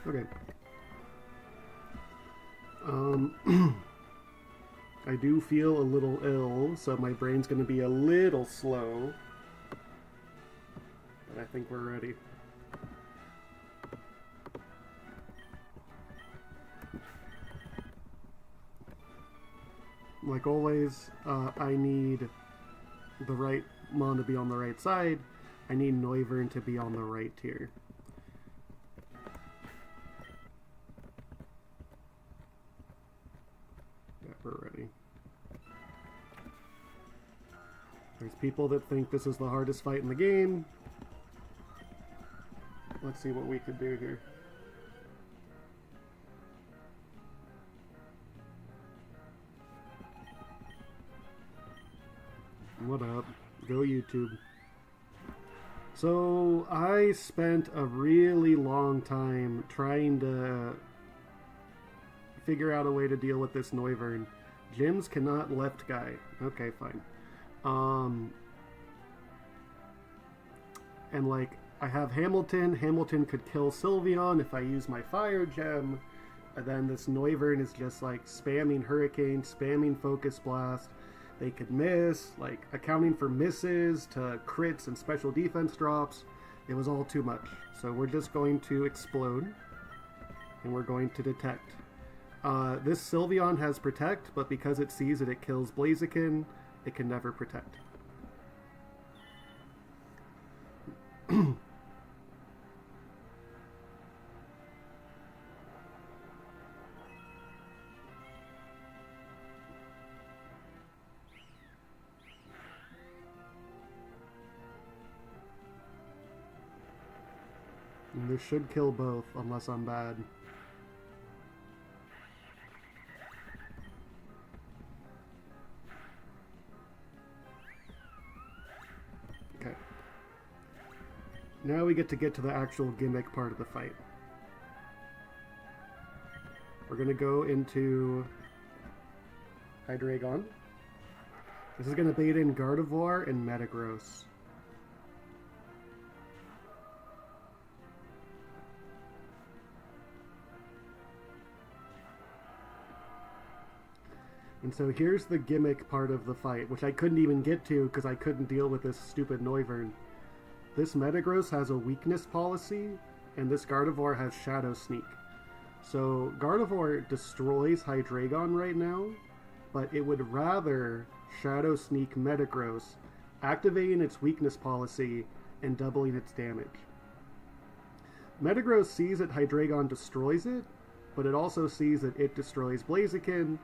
Okay. I do feel a little ill, so my brain's going to be a little slow. But I think we're ready. Like always, I need the right mon to be on the right side. I need Noivern to be on the right here. Yeah, we're ready. There's people that think this is the hardest fight in the game. Let's see what we can do here. What up? Go YouTube. So I spent a really long time trying to figure out a way to deal with this Noivern. Gyms cannot left guy. Okay, fine. And like, I have Hamilton. Hamilton could kill Sylveon if I use my Fire Gem. And then this Noivern is just like spamming Hurricane, spamming Focus Blast. They could miss, like accounting for misses to crits and special defense drops. It was all too much. So we're just going to explode. And we're going to detect. This Sylveon has Protect, but because it sees that it kills Blaziken, it can never Protect. And this should kill both, unless I'm bad. Okay. Now we get to the actual gimmick part of the fight. We're going to go into Hydreigon. This is going to bait in Gardevoir and Metagross. And so here's the gimmick part of the fight, which I couldn't even get to because I couldn't deal with this stupid Noivern. This Metagross has a weakness policy, and this Gardevoir has Shadow Sneak. So Gardevoir destroys Hydreigon right now, but it would rather Shadow Sneak Metagross, activating its weakness policy and doubling its damage. Metagross sees that Hydreigon destroys it, but it also sees that it destroys Blaziken,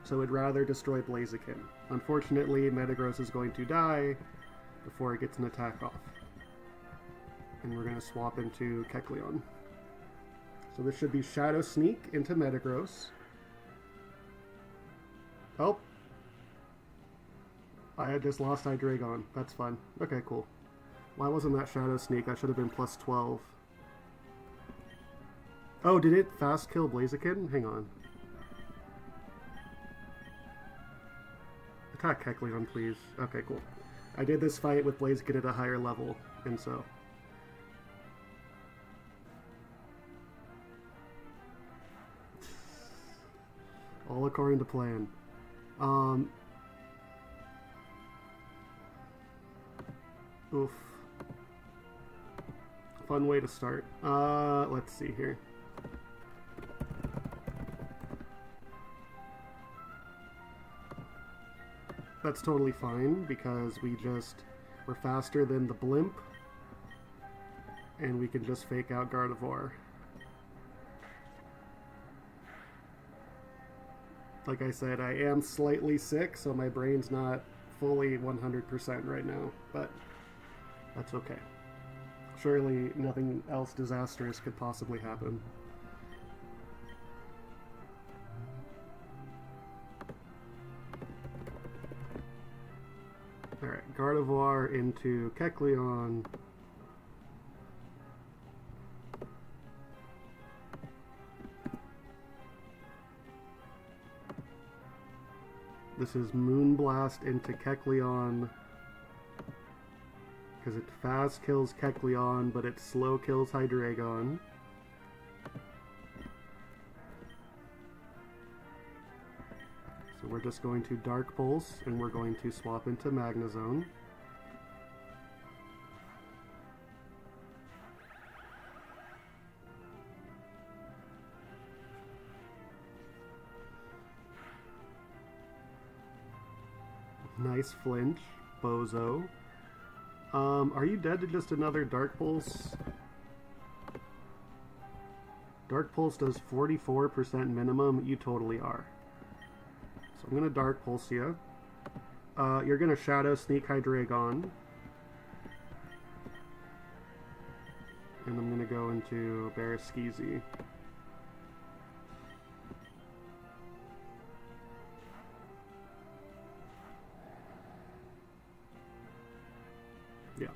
so it'd rather destroy Blaziken. Unfortunately, Metagross is going to die before it gets an attack off. And we're going to swap into Kecleon. So this should be Shadow Sneak into Metagross. Oh! I had just lost Hydreigon. That's fun. Okay, cool. Why wasn't that Shadow Sneak? I should have been plus 12. Oh, did it fast kill Blaziken? Hang on. Attack Kecleon, please. Okay, cool. I did this fight with Blaziken at a higher level, and so... all according to plan. Oof. Fun way to start. Let's see here. That's totally fine, because we're faster than the blimp, and we can just fake out Gardevoir. Like I said, I am slightly sick, so my brain's not fully 100% right now, but that's okay. Surely nothing else disastrous could possibly happen. Alright, Gardevoir into Kecleon. This is Moonblast into Kecleon, because it fast kills Kecleon, but it slow kills Hydreigon. we're just going to Dark Pulse, and we're going to swap into Magnezone. Nice flinch, Bozo. Are you dead to just another Dark Pulse? Dark Pulse does 44% minimum. You totally are. So I'm going to Dark Pulse you. You're going to Shadow Sneak Hydreigon. And I'm going to go into Barraskewzy. Yeah.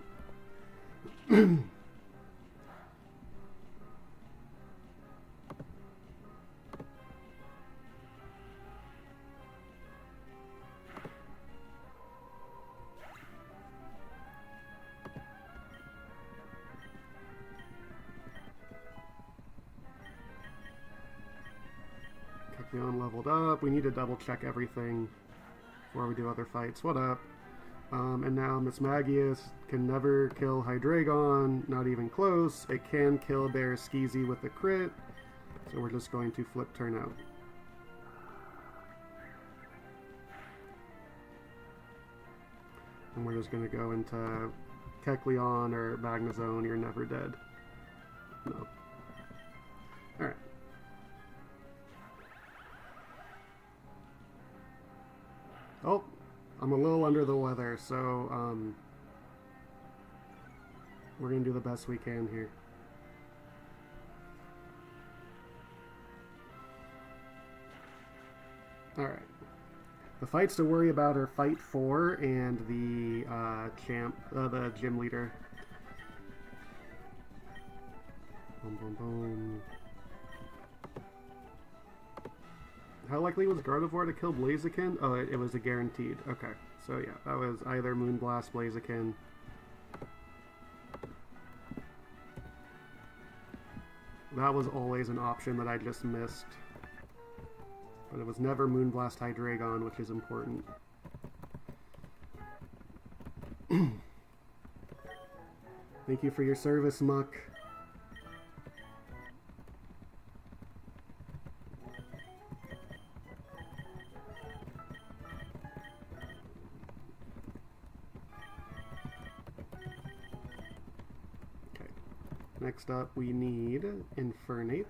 Kekleon leveled up. We need to double check everything before we do other fights. What up? And now Miss Magius can never kill Hydreigon, not even close. It can kill Barraskewzy with a crit, so we're just going to flip turn out. And we're just going to go into Kekleon or Magnezone. You're never dead. No. Alright. Oh, I'm a little under the weather, so we're going to do the best we can here. Alright. The fights to worry about are Fight 4 and the the gym leader. Boom, boom, boom. How likely was Gardevoir to kill Blaziken? Oh, it was a guaranteed. Okay, so yeah, that was either Moonblast, Blaziken. That was always an option that I just missed. But it was never Moonblast Hydreigon, which is important. Thank you for your service, Muck. Next up, we need Infernape,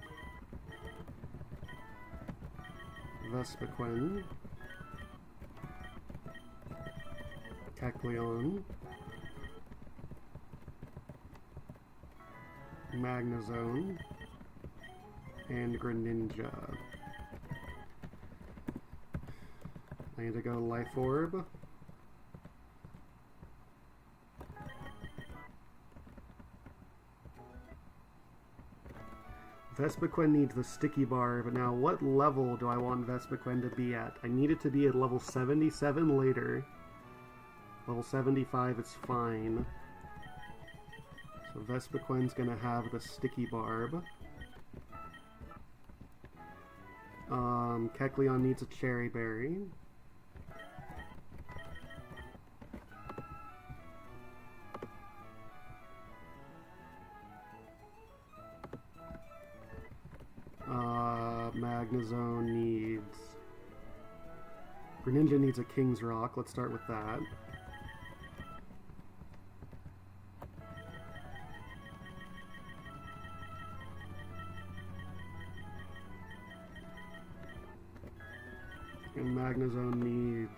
Vespiquen, Kekleon, Magnezone, and Greninja. I need to go Life Orb. Vespiquen needs the Sticky Barb. Now, what level do I want Vespiquen to be at? I need it to be at level 77 later. Level 75 is fine. So Vespiquen's gonna have the Sticky Barb. Kekleon needs a Cherry Berry. Magnezone needs... Greninja needs a King's Rock. Let's start with that. And Magnezone needs...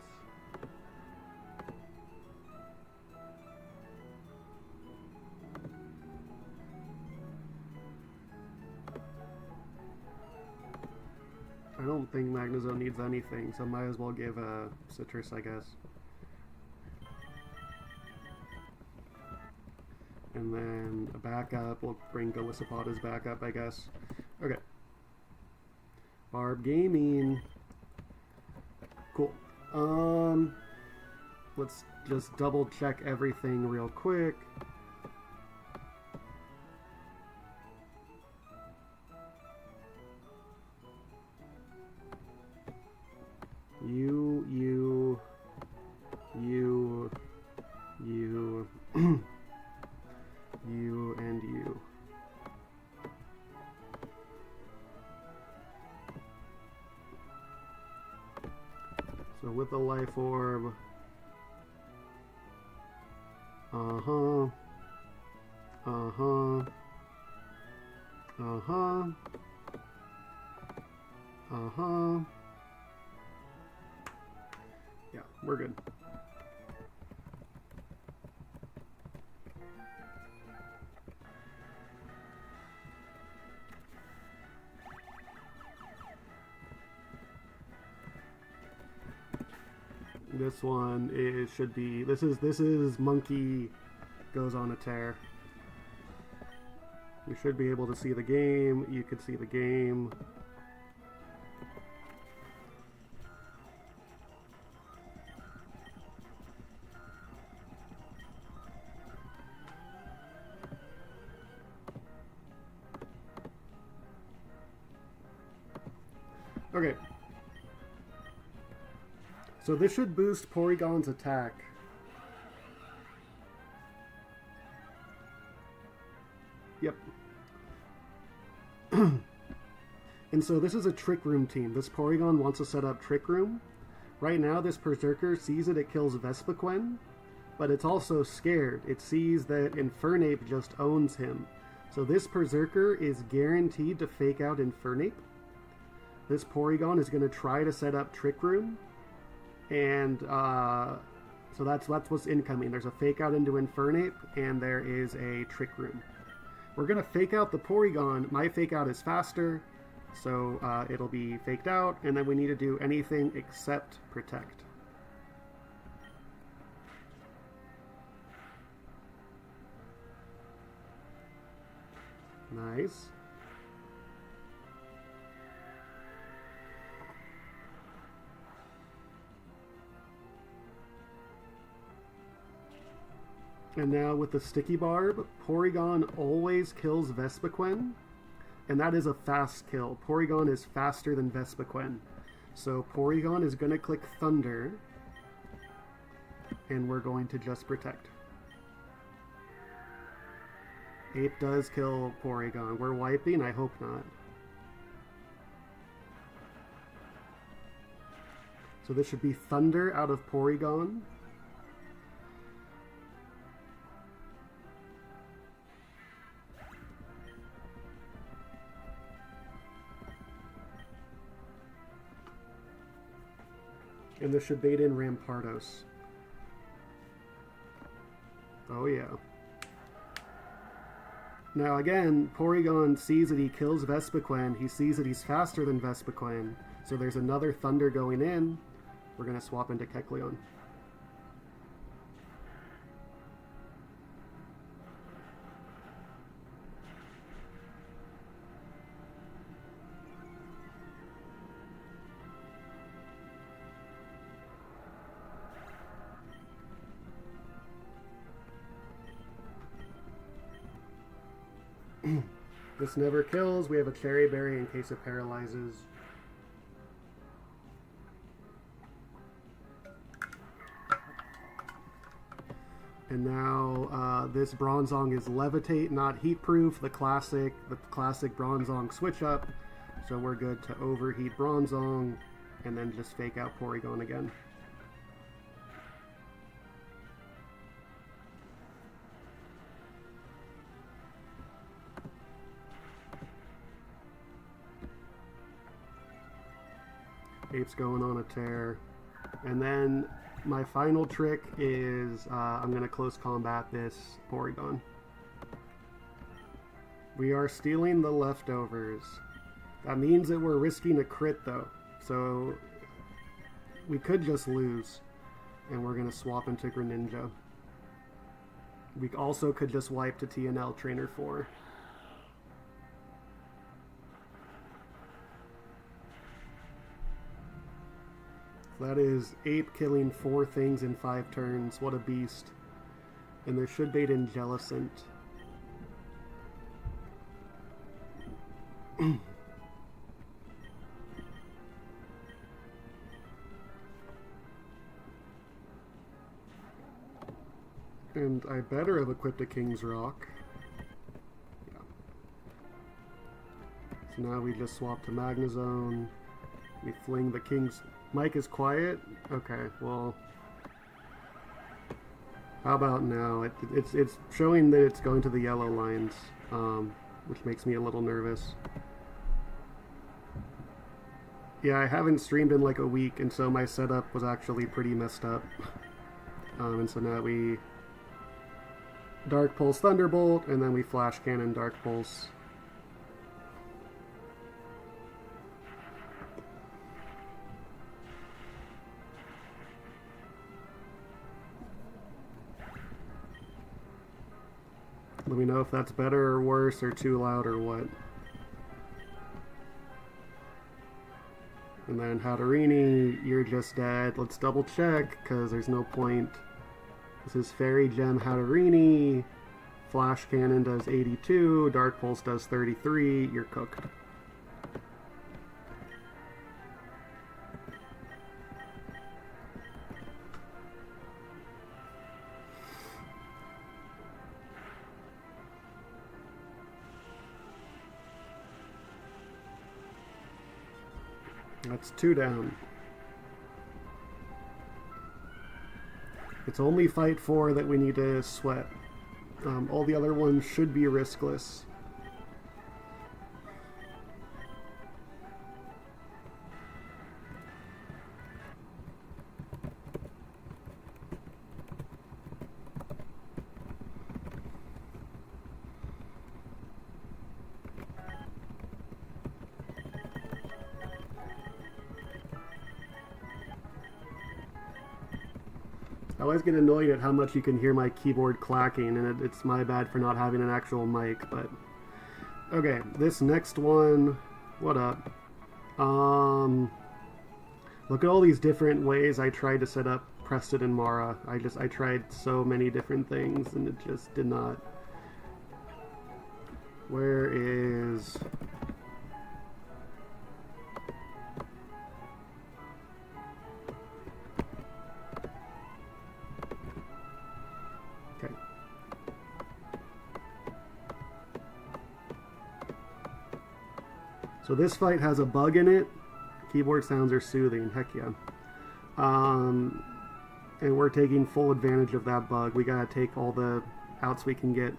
I don't think Magnezone needs anything, so might as well give a Citrus, I guess. And then a backup, we'll bring Golisopod as backup, I guess. Okay. Barb Gaming. Cool. Let's just double check everything real quick. You with the life orb. Uh-huh. Uh-huh. Uh-huh. Uh-huh. Yeah, we're good. This one should be, this is monkey goes on a tear. You should be able to see the game. You could see the game. Okay. So this should boost Porygon's attack. Yep. And so this is a Trick Room team. This Porygon wants to set up Trick Room. Right now this Berserker sees it kills Vespiquen, but it's also scared. It sees that Infernape just owns him. So this Berserker is guaranteed to fake out Infernape. This Porygon is going to try to set up Trick Room. And so that's what's incoming. There's a fake out into Infernape, and there is a Trick Room. We're going to fake out the Porygon. My fake out is faster, so it'll be faked out, and then we need to do anything except protect. Nice. And now with the Sticky Barb, Porygon always kills Vespiquen, and that is a fast kill. Porygon is faster than Vespiquen. So Porygon is going to click Thunder, and we're going to just protect. Ape does kill Porygon. We're wiping? I hope not. So this should be Thunder out of Porygon. And this should bait in Rampardos. Oh yeah. Now again, Porygon sees that he kills Vespiquen. He sees that he's faster than Vespiquen. So there's another Thunder going in. We're going to swap into Kecleon. This never kills. We have a Cherry Berry in case it paralyzes. And now this Bronzong is Levitate, not Heat Proof. The classic Bronzong switch up. So we're good to overheat Bronzong and then just fake out Porygon again. Ape's going on a tear. And then my final trick is I'm going to close combat this Porygon. We are stealing the leftovers. That means that we're risking a crit though. So we could just lose. And we're going to swap into Greninja. We also could just wipe to TNL Trainer 4. That is Ape killing 4 things in 5 turns. What a beast. And there should bait in Jellicent. And I better have equipped a King's Rock. Yeah. So now we just swap to Magnezone. We fling the King's... Mic is quiet? Okay, well... How about now? It's showing that it's going to the yellow lines, which makes me a little nervous. Yeah, I haven't streamed in like a week, and so my setup was actually pretty messed up. And so now we Dark Pulse Thunderbolt, and then we Flash Cannon Dark Pulse. Let me know if that's better or worse or too loud or what. And then Hatterini, you're just dead. Let's double check, because there's no point. This is Fairy Gem Hatterini. Flash Cannon does 82. Dark Pulse does 33. You're cooked. That's 2 down. It's only fight 4 that we need to sweat. All the other ones should be riskless. I always get annoyed at how much you can hear my keyboard clacking, and it's my bad for not having an actual mic, but... Okay, this next one... What up? Look at all these different ways I tried to set up Preston and Mara. I tried so many different things, and it just did not... Where is... So this fight has a bug in it. Keyboard sounds are soothing, heck yeah. And we're taking full advantage of that bug. We gotta take all the outs we can get.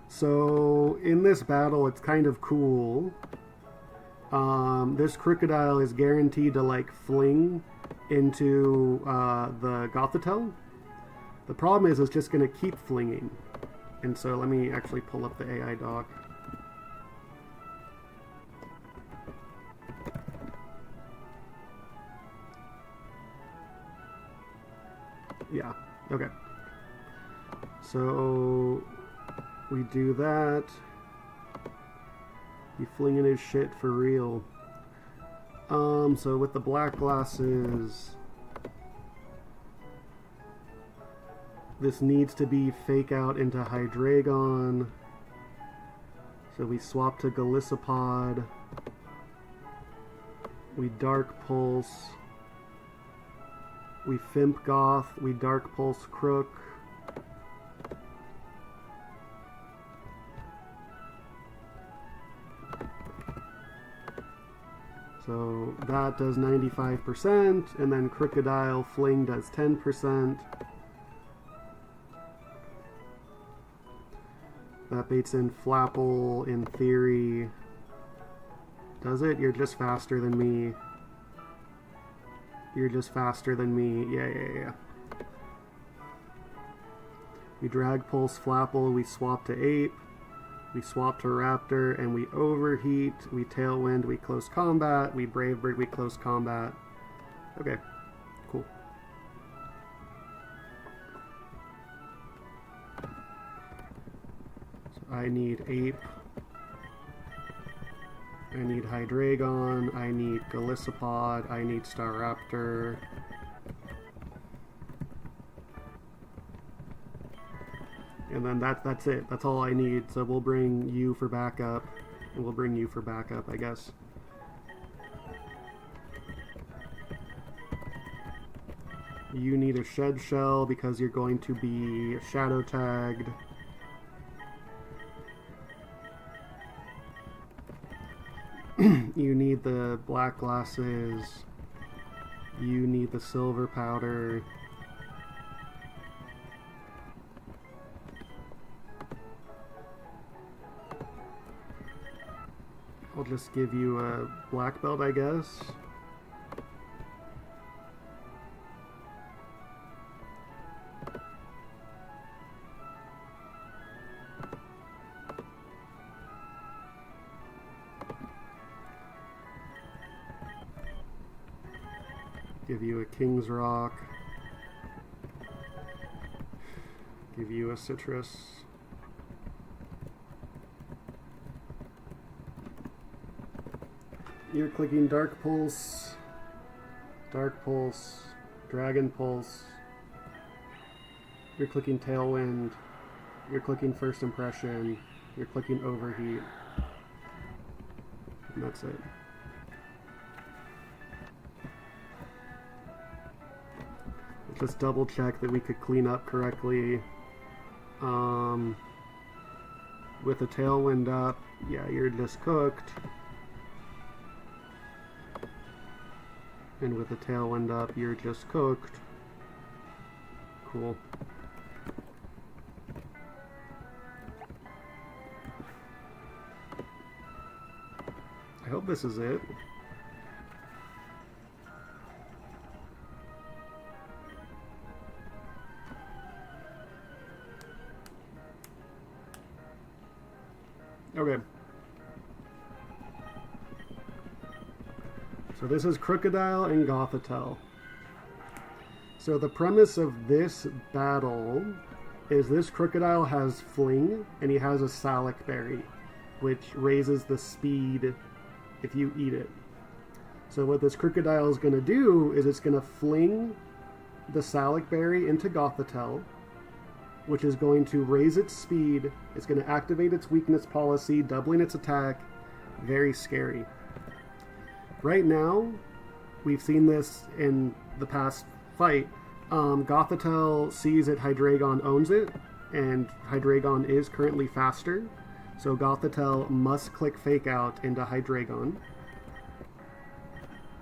So in this battle, it's kind of cool. This Crocodile is guaranteed to like fling into the Gothitelle. The problem is it's just gonna keep flinging. And so let me actually pull up the AI doc. Yeah, okay. So we do that. He flinging his shit for real. So with the black glasses, this needs to be fake out into Hydreigon. So we swap to Golisopod. We Dark Pulse. We Fimp Goth, we Dark Pulse Crook. So that does 95%, and then Crocodile Fling does 10%. That baits in Flapple in theory. Does it? You're just faster than me. You're just faster than me. Yeah. We Drag Pulse Flapple, we swap to Ape, we swap to Raptor, and we Overheat, we Tailwind, we Close Combat, we Brave Bird, we Close Combat. Okay, cool. So I need Ape. I need Hydreigon, I need Golisopod, I need Staraptor. And then that's it. That's all I need. So we'll bring you for backup, and we'll bring you for backup, I guess. You need a Shed Shell because you're going to be Shadow Tagged. You need the black glasses. You need the silver powder. I'll just give you a black belt, I guess. Give you a King's Rock. Give you a Citrus. You're clicking Dark Pulse, Dragon Pulse. You're clicking Tailwind. You're clicking First Impression. You're clicking Overheat. And that's it. Just double check that we could clean up correctly. With the Tailwind up, yeah, you're just cooked. And with the Tailwind up, you're just cooked. Cool. I hope this is it. Okay. So this is Crocodile and Gothitelle. So the premise of this battle is this Crocodile has Fling, and he has a Salic Berry, which raises the speed if you eat it. So what this Crocodile is going to do is it's going to fling the Salic Berry into Gothitelle, which is going to raise its speed. It's going to activate its weakness policy, doubling its attack. Very scary. Right now, we've seen this in the past fight. Gothitelle sees that Hydreigon owns it, and Hydreigon is currently faster. So Gothitelle must click Fake Out into Hydreigon.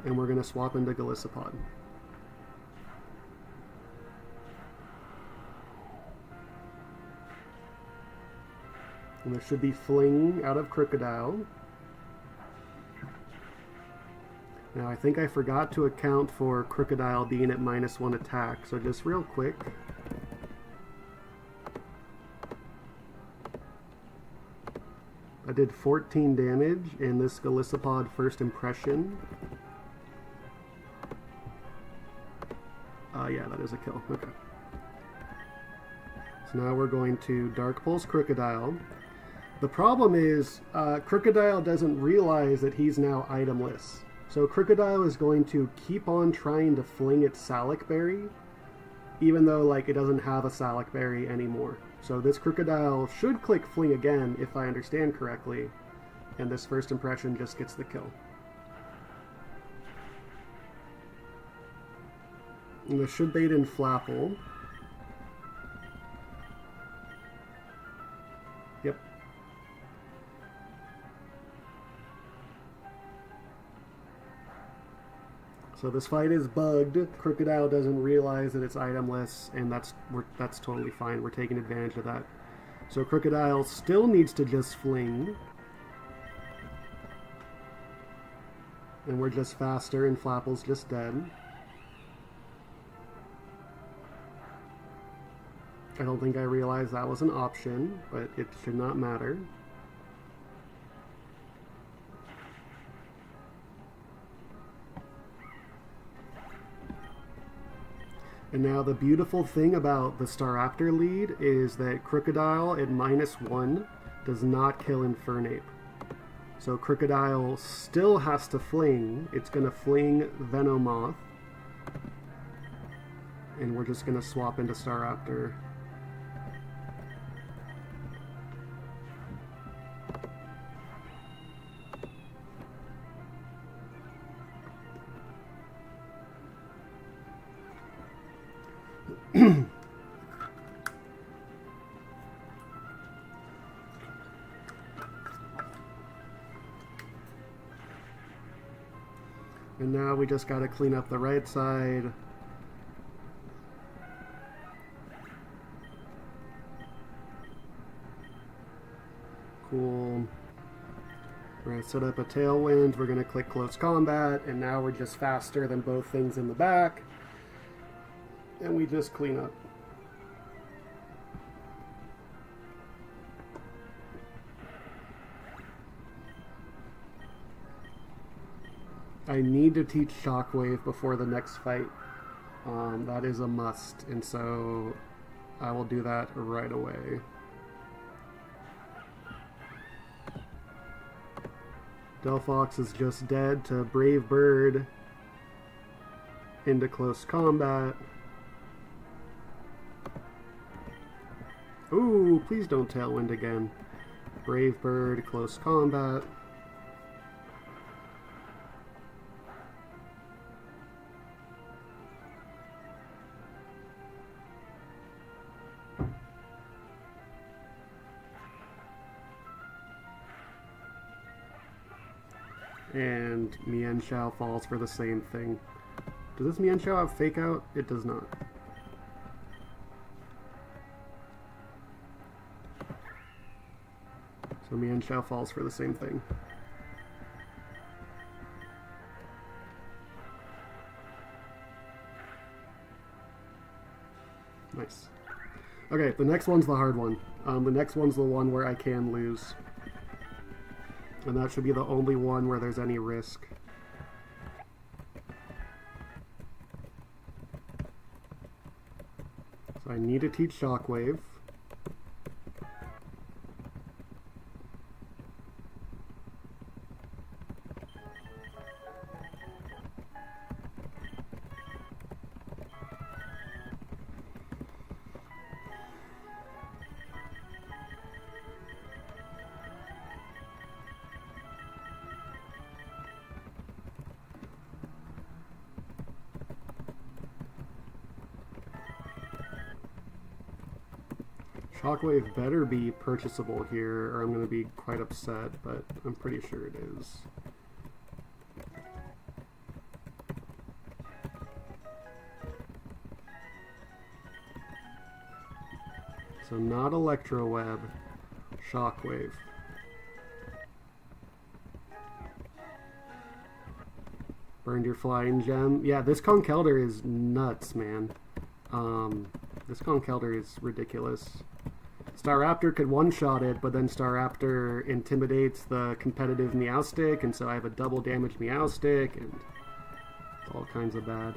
And we're going to swap into Golisopod. And there should be Fling out of Crocodile. Now I think I forgot to account for Crocodile being at -1 attack, so just real quick. I did 14 damage in this Golisopod First Impression. Yeah, that is a kill. Okay. So now we're going to Dark Pulse Crocodile. The problem is, Crocodile doesn't realize that he's now itemless. So Crocodile is going to keep on trying to fling its Salic Berry, even though like it doesn't have a Salic Berry anymore. So this Crocodile should click Fling again, if I understand correctly, and this First Impression just gets the kill. And this should bait in Flapple. Yep. So this fight is bugged. Crocodile doesn't realize that it's itemless, and that's totally fine. We're taking advantage of that. So Crocodile still needs to just fling. And we're just faster, and Flapple's just dead. I don't think I realized that was an option, but it should not matter. And now the beautiful thing about the Staraptor lead is that Crocodile at -1 does not kill Infernape. So Crocodile still has to fling. It's going to fling Venomoth. And we're just going to swap into Staraptor. And now we just gotta clean up the right side. Cool. We're gonna set up a tailwind, we're gonna click close combat, and now we're just faster than both things in the back. And we just clean up. I need to teach Shockwave before the next fight. That is a must, and so I will do that right away. Delphox is just dead to Brave Bird into close combat. Ooh, please don't Tailwind again. Brave Bird, close combat. And Mienshao falls for the same thing. Does this Mienshao have Fake Out? It does not. So Mienshao falls for the same thing. Nice. Okay, the next one's the hard one. The next one's the one where I can lose. And that should be the only one where there's any risk. So I need to teach Shockwave. Shockwave better be purchasable here, or I'm going to be quite upset, but I'm pretty sure it is. So not Electro Web, Shockwave. Burned your Flying Gem. Yeah, this Conkeldurr is nuts, man. This Conkeldurr is ridiculous. Staraptor could one-shot it, but then Staraptor intimidates the competitive Meowstic, and so I have a double damage Meowstic, and it's all kinds of bad.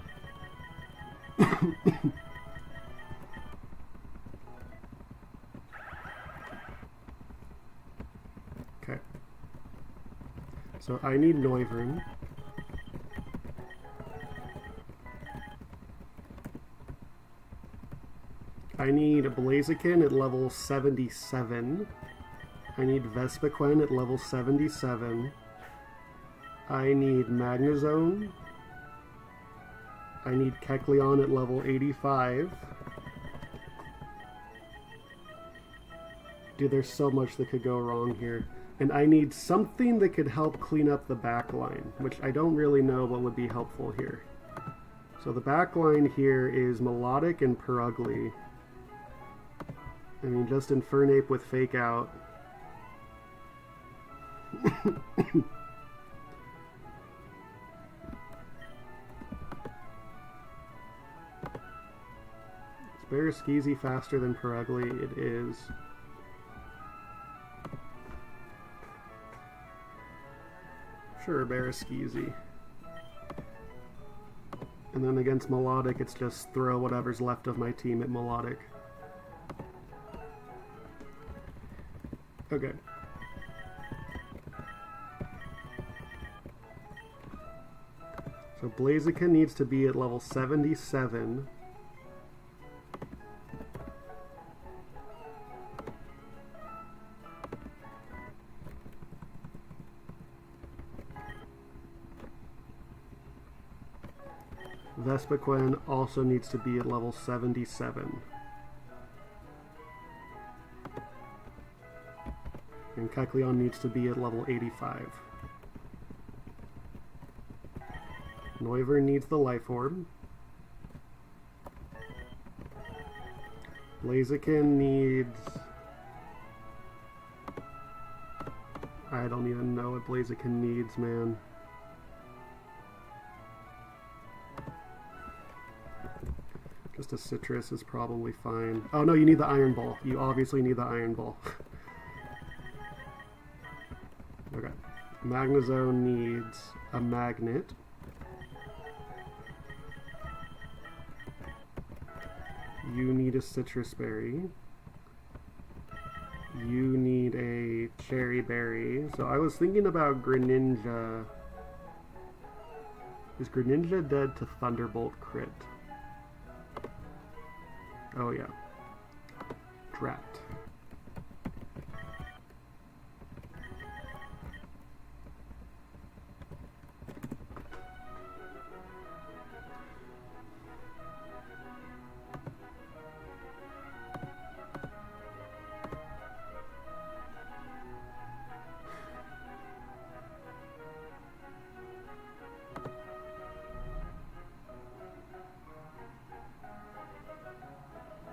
Okay. So I need Noivern. I need Blaziken at level 77. I need Vespiquen at level 77. I need Magnezone. I need Kecleon at level 85. Dude, there's so much that could go wrong here. And I need something that could help clean up the back line, which I don't really know what would be helpful here. So the back line here is Melodic and Purugly. I mean, just Infernape with Fake Out. Is Barraskeezy faster than Purugly? It is. Sure, Barraskeezy. And then against Melodic, it's just throw whatever's left of my team at Melodic. Okay. So Blaziken needs to be at level 77. Vespiquen also needs to be at level 77. And Kecleon needs to be at level 85. Noivern needs the Life Orb. Blaziken needs... I don't even know what Blaziken needs, man. Just a citrus is probably fine. Oh no, you need the Iron Ball. You obviously need the Iron Ball. Okay. Magnezone needs a Magnet. You need a Citrus Berry. You need a Cherry Berry. So I was thinking about Greninja. Is Greninja dead to Thunderbolt crit? Oh yeah. Drat.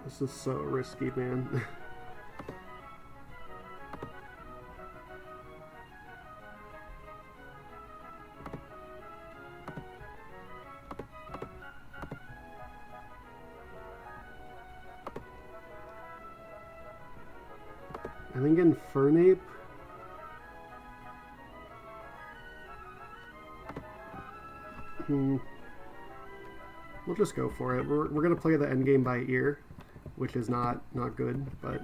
This is so risky, man. I think Infernape. We'll just go for it. We're gonna play the endgame by ear, which is not good, but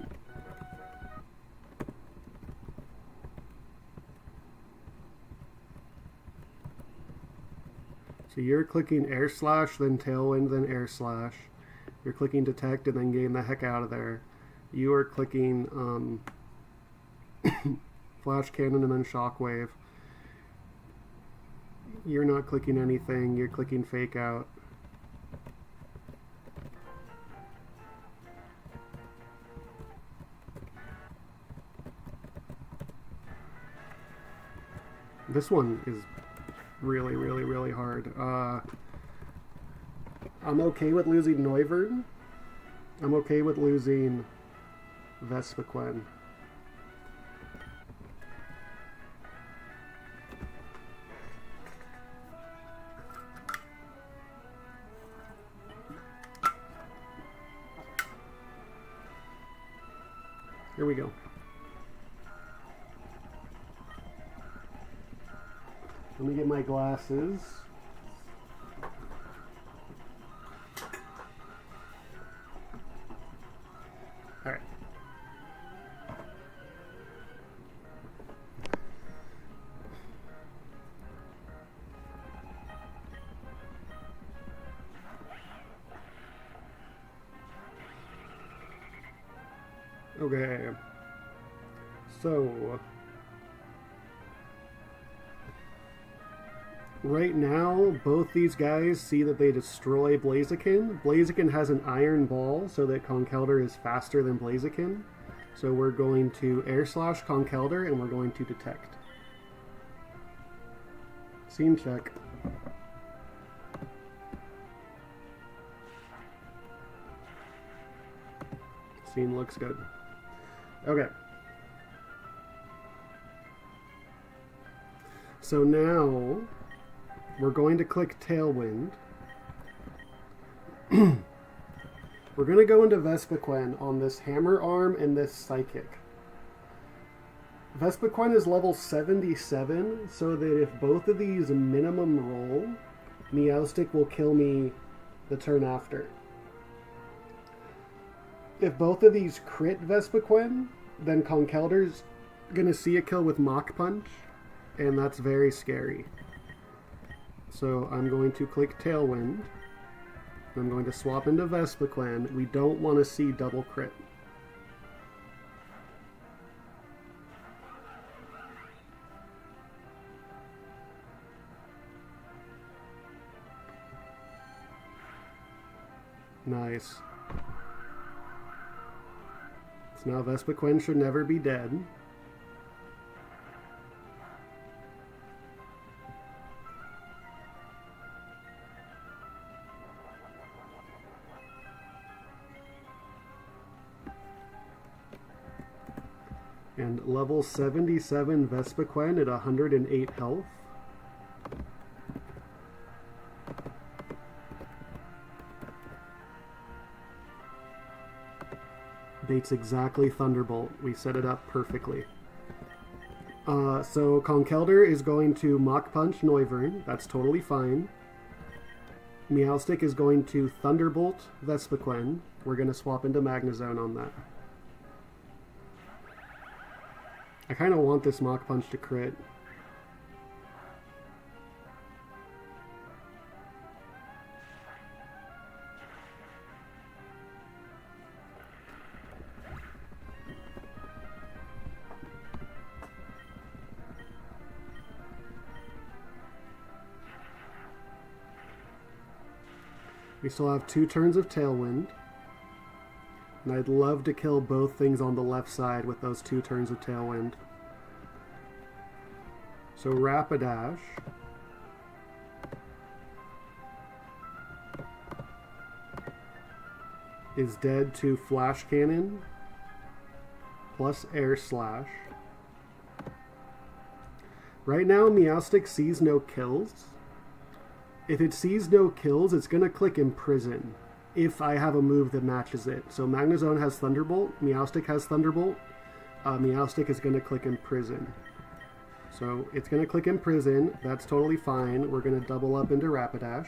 so you're clicking Air Slash, then Tailwind, then Air Slash. You're clicking Detect and then game the heck out of there. You are clicking Flash Cannon and then Shockwave. You're not clicking anything. You're clicking Fake Out. This one is really, really, really hard. I'm okay with losing Noivern. I'm okay with losing Vespiquen. Here we go. Let me get my glasses. All right. Okay. So right now, both these guys see that they destroy Blaziken. Blaziken has an Iron Ball, so that Conkeldurr is faster than Blaziken. So we're going to Air Slash Conkeldurr, and we're going to Detect. Scene check. Scene looks good. Okay. So now we're going to click Tailwind. We're going to go into Vespiquen on this Hammer Arm and this Psychic. Vespiquen is level 77, so that if both of these minimum roll, Meowstic will kill me the turn after. If both of these crit Vespiquen, then Conkeldurr's going to see a kill with Mach Punch, and that's very scary. So I'm going to click Tailwind. I'm going to swap into Vespiquen. We don't want to see double crit. Nice. So now Vespiquen should never be dead. And level 77 Vespiquen at 108 health. Baits exactly Thunderbolt. We set it up perfectly. So Conkeldurr is going to Mach Punch Noivern. That's totally fine. Meowstic is going to Thunderbolt Vespiquen. We're going to swap into Magnezone on that. I kind of want this Mach Punch to crit. We still have 2 turns of Tailwind. And I'd love to kill both things on the left side with those 2 turns of Tailwind. So Rapidash. Is dead to Flash Cannon plus Air Slash. Right now, Meowstic sees no kills. If it sees no kills, it's going to click Imprison if I have a move that matches it. So Magnezone has Thunderbolt, Meowstic has Thunderbolt. Meowstic is going to click Imprison. So it's going to click Imprison. That's totally fine. We're going to double up into Rapidash.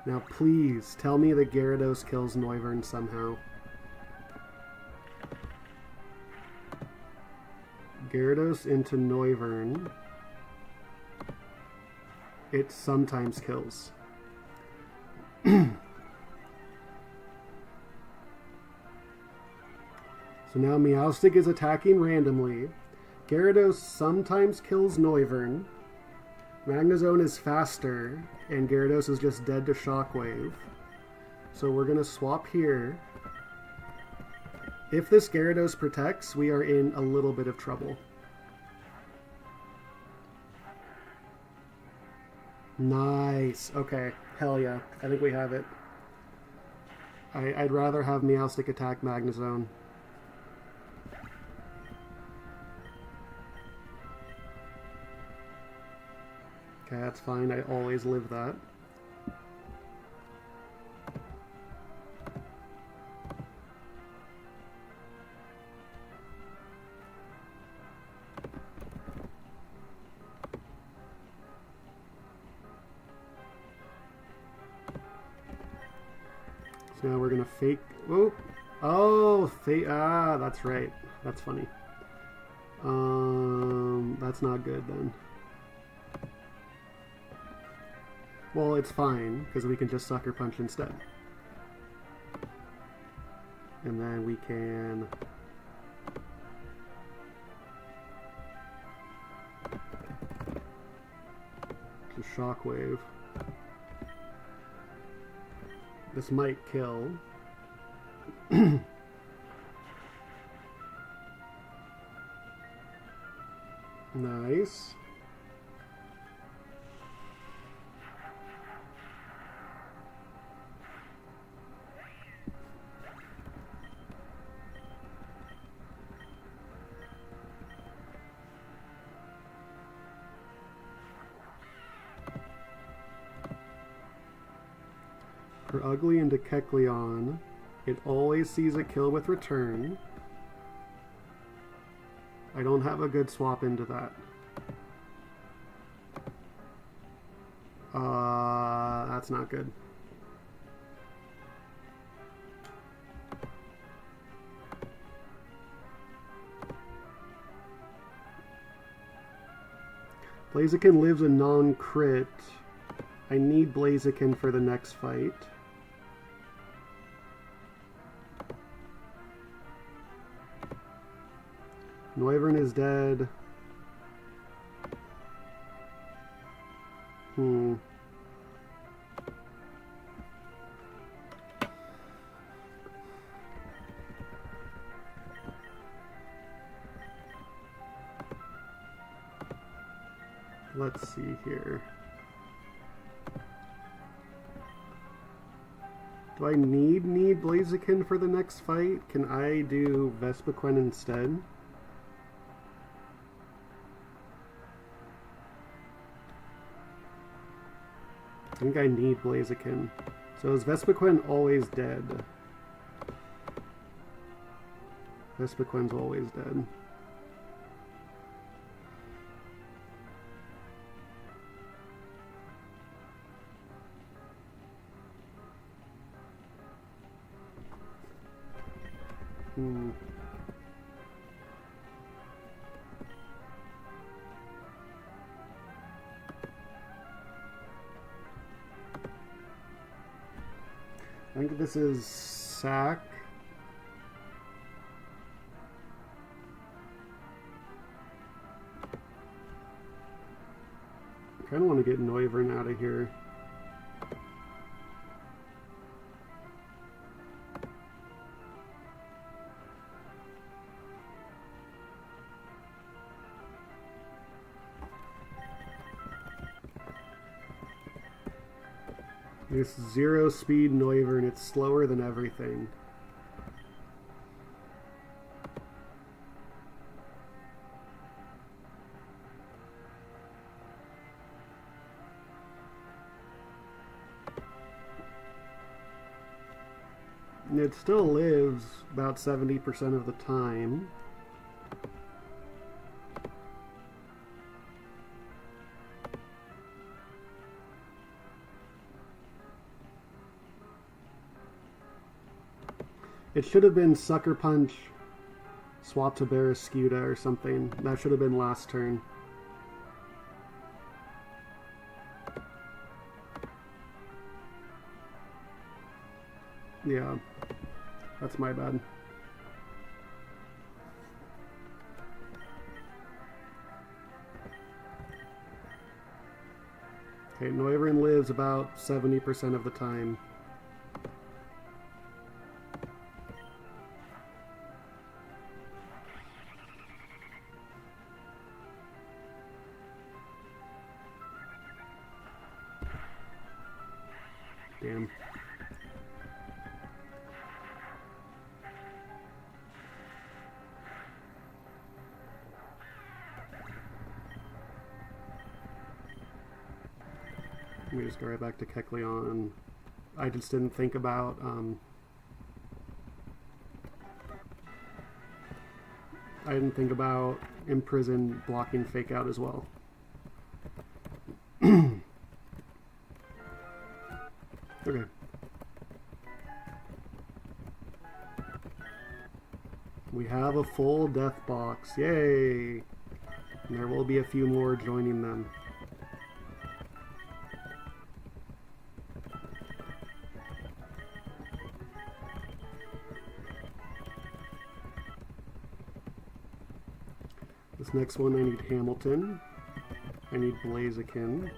Now please, tell me that Gyarados kills Noivern somehow. Gyarados into Noivern. It sometimes kills. So now Meowstic is attacking randomly. Gyarados sometimes kills Noivern. Magnezone is faster, and Gyarados is just dead to Shockwave. So we're going to swap here. If this Gyarados protects, we are in a little bit of trouble. Nice. Okay. Hell yeah. I think we have it. I'd rather have Meowstic attack Magnezone. Okay, that's fine. I always live that. So now we're gonna fake. Oh, fake. Ah, that's right. That's funny. That's not good then. Well, it's fine, because we can just Sucker Punch instead. And then we can... just Shockwave. This might kill. Nice. For Ugly into Kecleon, it always sees a kill with return. I don't have a good swap into that. That's not good. Blaziken lives a non-crit. I need Blaziken for the next fight. Noivern is dead. Let's see here. Do I need Blaziken for the next fight? Can I do Vespiquen instead? I think I need Blaziken. So is Vespiquen always dead? Vespiquen's always dead. I think this is Sack. I kind of want to get Noivern out of here. This 0 speed Noivern, it's slower than everything. It still lives about 70% of the time. It should have been Sucker Punch, swap to Barraskewda or something. That should have been last turn. Yeah, that's my bad. Okay, Noivern lives about 70% of the time. Damn. Let me just go right back to Kecleon. I just didn't think about Imprison blocking Fake Out as well. Okay. We have a full death box. Yay! And there will be a few more joining them. This next one I need Hamilton. I need Blaziken.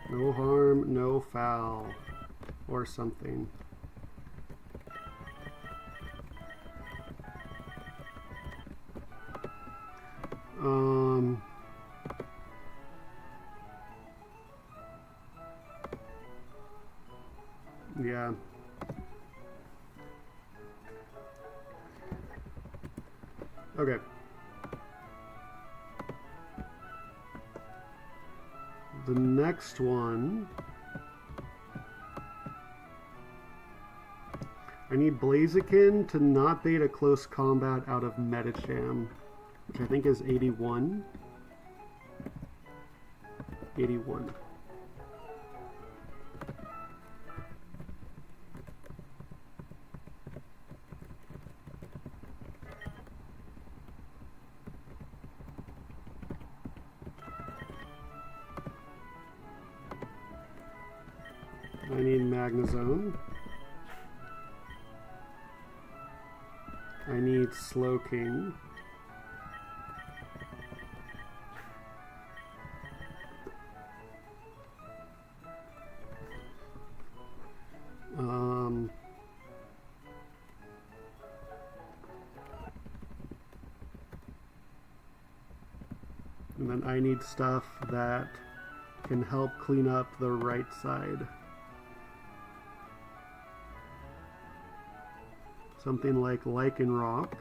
No harm, no foul. Or something. Yeah. Okay. The next one, I need Blaziken to not bait a close combat out of Metacham, which I think is 81. 81. I need Magnezone. I need Slowking. And then I need stuff that can help clean up the right side. Something like lichen rock.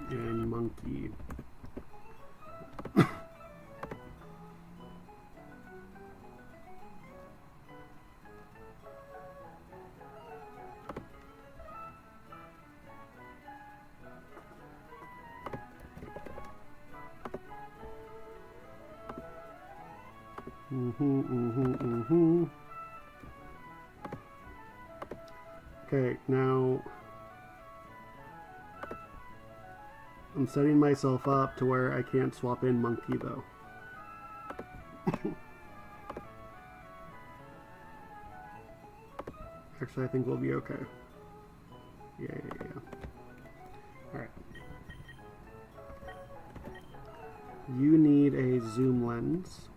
And monkey. Okay, now I'm setting myself up to where I can't swap in monkey though. Actually, I think we'll be okay. Yeah. Alright. You need a zoom lens.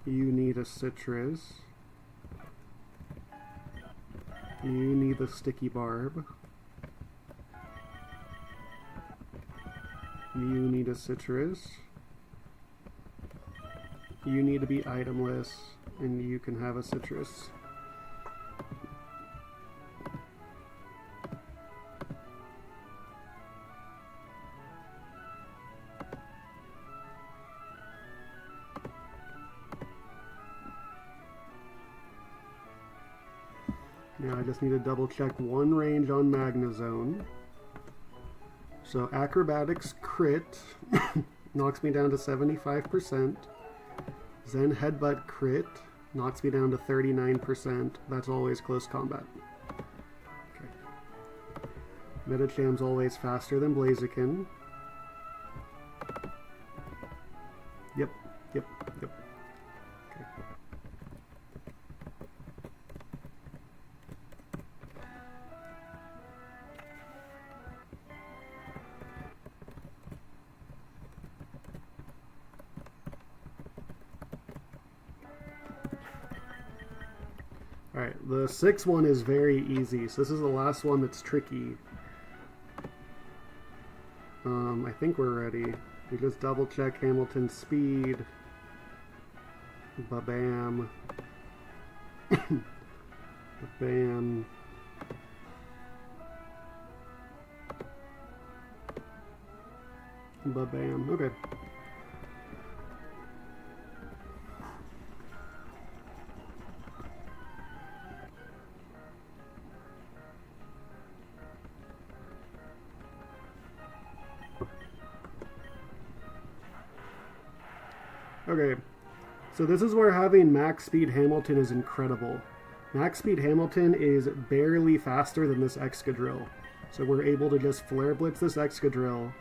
You need a citrus. You need the sticky barb. You need a citrus. You need to be itemless, and you can have a citrus. Now I just need to double check one range on Magnezone. So Acrobatics crit knocks me down to 75%. Zen Headbutt crit knocks me down to 39%. That's always close combat. Okay. Metacham's always faster than Blaziken. Yep. Okay. Alright, the sixth one is very easy, so this is the last one that's tricky. I think we're ready. We just double check Hamilton's speed. Ba-bam. Ba-bam. Ba-bam. Okay. Okay, so this is where having max speed Hamilton is incredible. Max speed Hamilton is barely faster than this Excadrill. So we're able to just Flare Blitz this Excadrill,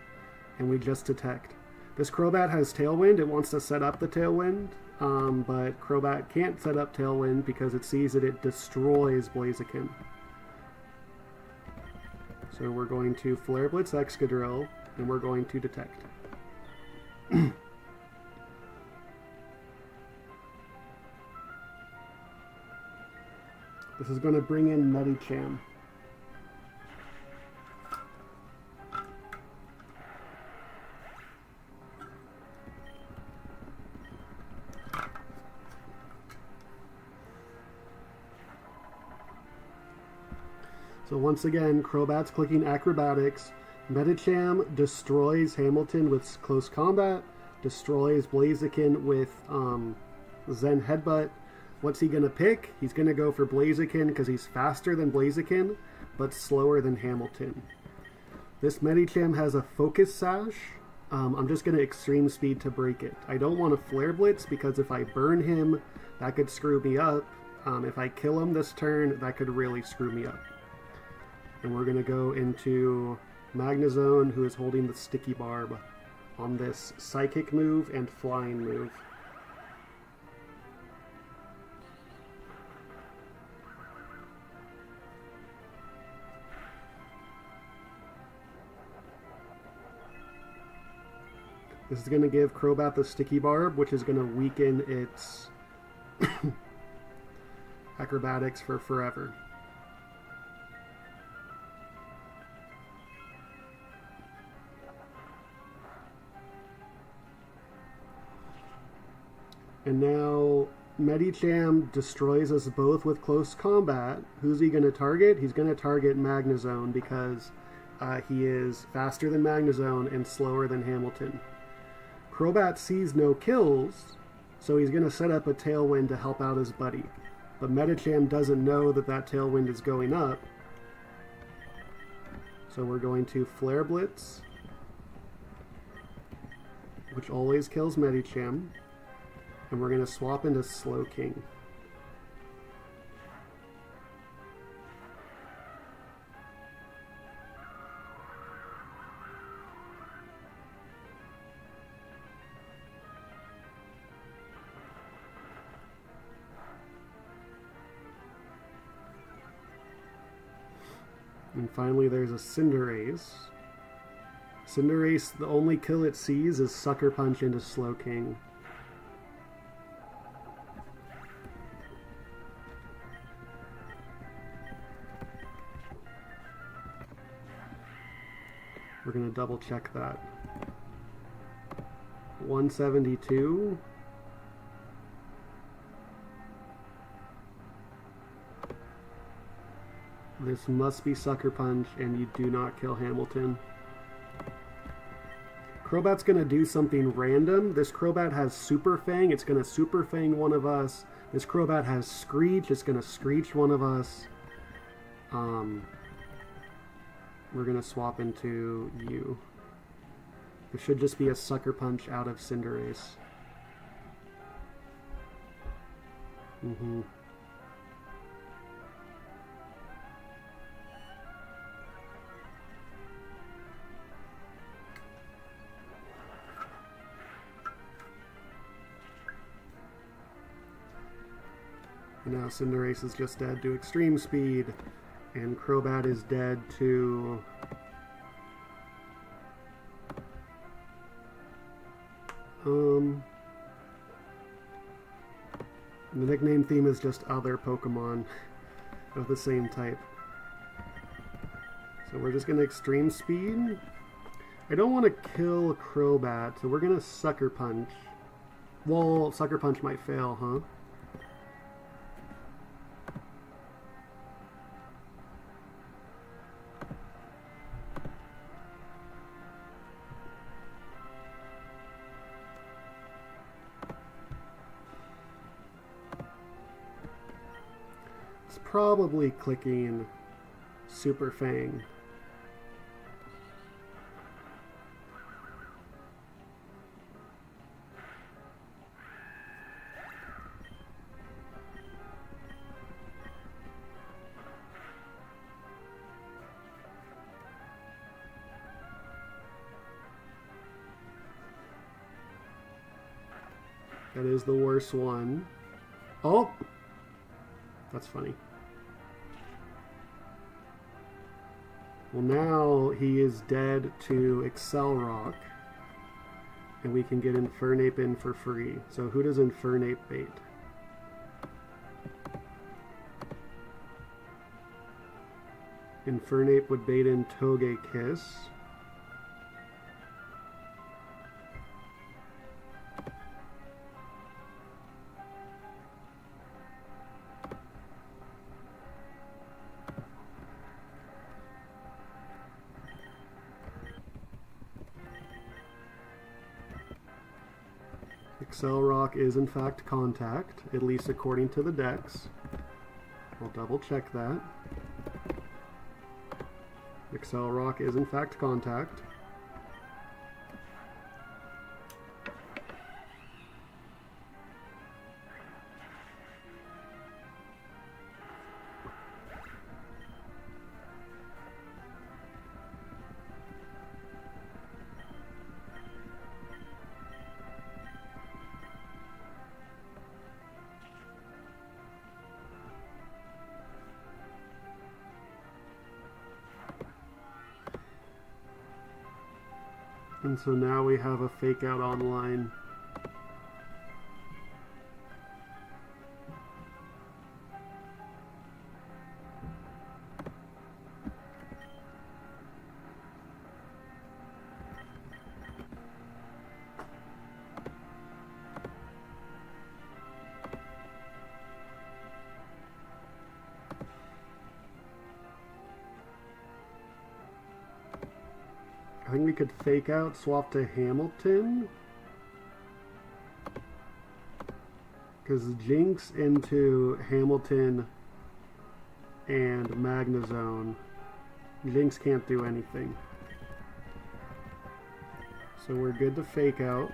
and we just detect. This Crobat has Tailwind, it wants to set up the Tailwind, but Crobat can't set up Tailwind because it sees that it destroys Blaziken. So we're going to Flare Blitz Excadrill, and we're going to detect. This is going to bring in Medicham. So once again, Crobat's clicking Acrobatics. Medicham destroys Hamilton with Close Combat, destroys Blaziken with Zen Headbutt. What's he going to pick? He's going to go for Blaziken because he's faster than Blaziken, but slower than Hamilton. This Medicham has a Focus Sash. I'm just going to Extreme Speed to break it. I don't want to Flare Blitz because if I burn him, that could screw me up. If I kill him this turn, that could really screw me up. And we're going to go into Magnezone, who is holding the Sticky Barb on this Psychic move and Flying move. This is going to give Crobat the Sticky Barb, which is going to weaken its acrobatics for forever. And now Medicham destroys us both with close combat. Who's he going to target? He's going to target Magnezone because he is faster than Magnezone and slower than Hamilton. Crobat sees no kills, so he's going to set up a Tailwind to help out his buddy. But Medicham doesn't know that that Tailwind is going up. So we're going to Flare Blitz, which always kills Medicham. And we're going to swap into Slowking. And finally there's a Cinderace. Cinderace, the only kill it sees is Sucker Punch into Slowking. We're going to double check that. 172. This must be Sucker Punch, and you do not kill Hamilton. Crobat's going to do something random. This Crobat has Super Fang. It's going to Super Fang one of us. This Crobat has Screech. It's going to Screech one of us. We're going to swap into you. There should just be a Sucker Punch out of Cinderace. Now Cinderace is just dead to Extreme Speed, and Crobat is dead to... The nickname theme is just other Pokemon of the same type. So we're just going to Extreme Speed. I don't want to kill Crobat, so we're going to Sucker Punch. Well, Sucker Punch might fail, huh? It's probably clicking Super Fang. That is the worst one. Oh! That's funny. Well, now he is dead to Excel Rock. And we can get Infernape in for free. So who does Infernape bait? Infernape would bait in Togekiss. Excel Rock is in fact Contact, at least according to the decks. We'll double check that. Excel Rock is in fact Contact. And so now we have a fake out online. I think we could fake out, swap to Hamilton. Because Jinx into Hamilton and Magnezone. Jinx can't do anything. So we're good to fake out.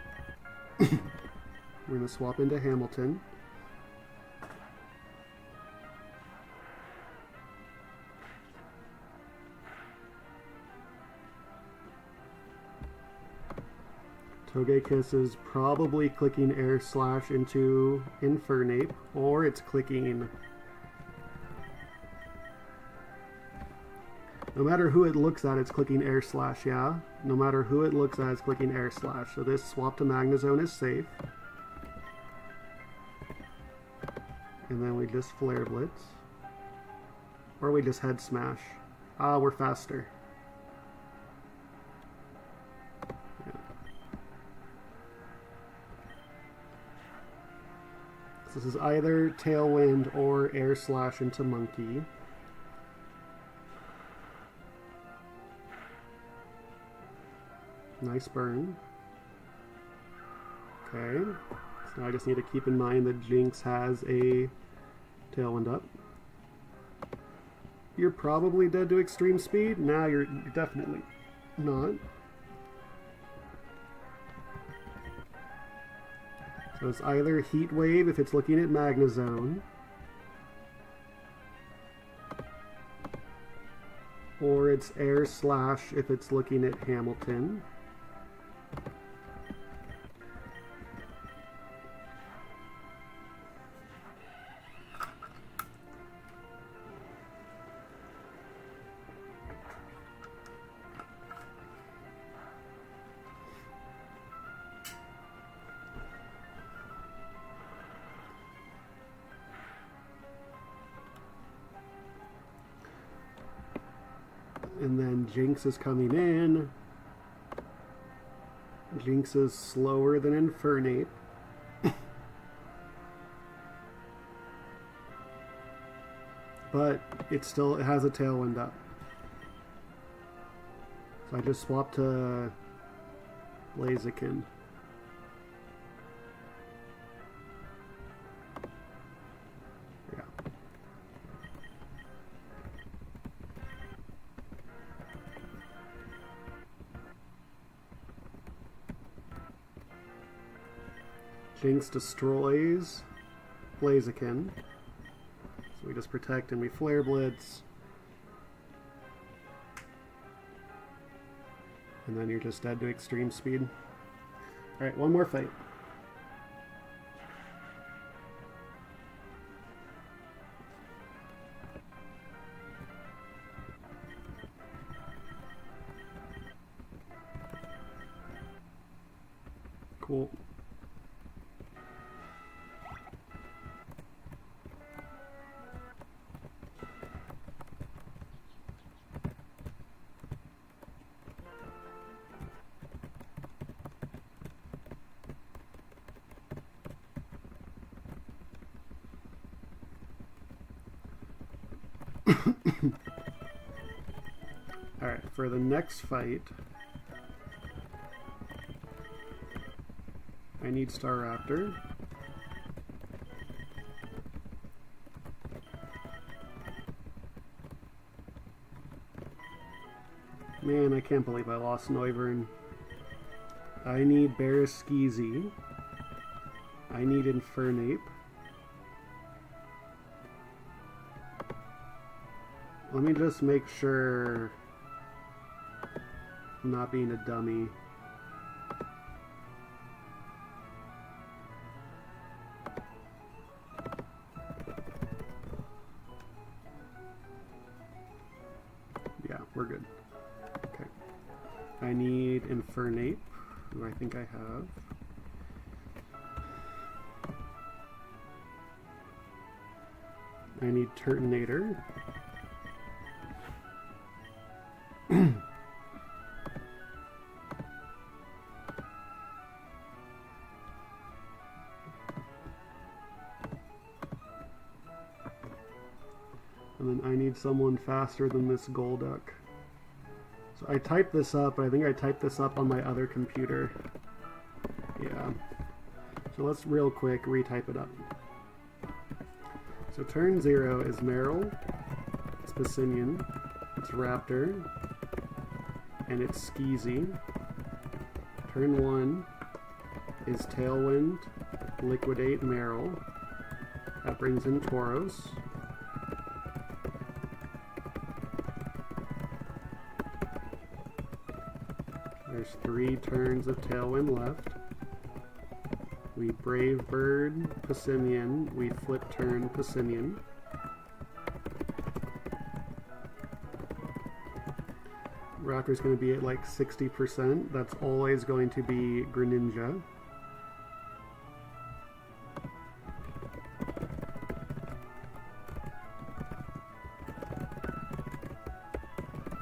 We're going to swap into Hamilton. Togekiss is probably clicking Air Slash into Infernape, or it's clicking... No matter who it looks at, it's clicking Air Slash, yeah? No matter who it looks at, it's clicking Air Slash. So this swap to Magnezone is safe. And then we just Flare Blitz. Or we just Head Smash. Ah, we're faster. This is either Tailwind or Air Slash into Monkey. Nice burn. Okay. So I just need to keep in mind that Jinx has a Tailwind up. You're probably dead to extreme speed. Nah, you're definitely not. So it's either Heat Wave if it's looking at Magnezone, or it's Air Slash if it's looking at Hamilton. And then Jinx is coming in. Jinx is slower than Infernape. But it has a Tailwind up. So I just swapped to Blaziken. Jinx destroys Blaziken. So we just protect and we Flare Blitz. And then you're just dead to extreme speed. Alright, one more fight. Cool. Alright, for the next fight, I need Staraptor. Man, I can't believe I lost Noivern. I need Barraskewzy. I need Infernape. Let me just make sure I'm not being a dummy. Yeah, we're good. Okay. I need Infernape, who I think I have. I need Turtonator. And then I need someone faster than this Golduck. So I typed this up, but I think I typed this up on my other computer. Yeah. So let's real quick retype it up. So turn 0 is Meryl, it's Pissinian, it's Raptor, and it's Skeezy. Turn 1 is Tailwind, Liquidate Meryl. That brings in Tauros. There's 3 turns of Tailwind left. We Brave Bird Pissinian, we Flip Turn Pissinian. Raptor's going to be at like 60%. That's always going to be Greninja.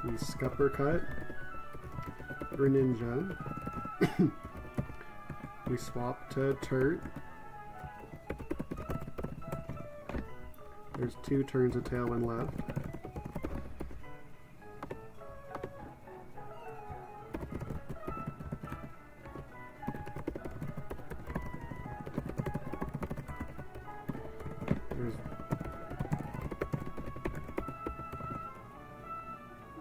We Scupper Cut Greninja. We swap to Turt. There's 2 turns of Tailwind left.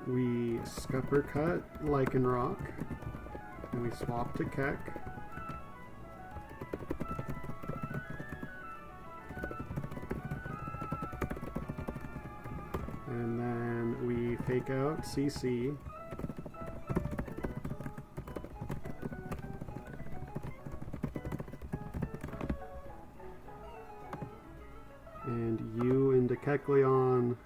We Scupper Cut Lycanroc, and we swap to Keck. And then we Fake Out CC. And you into Kecleon.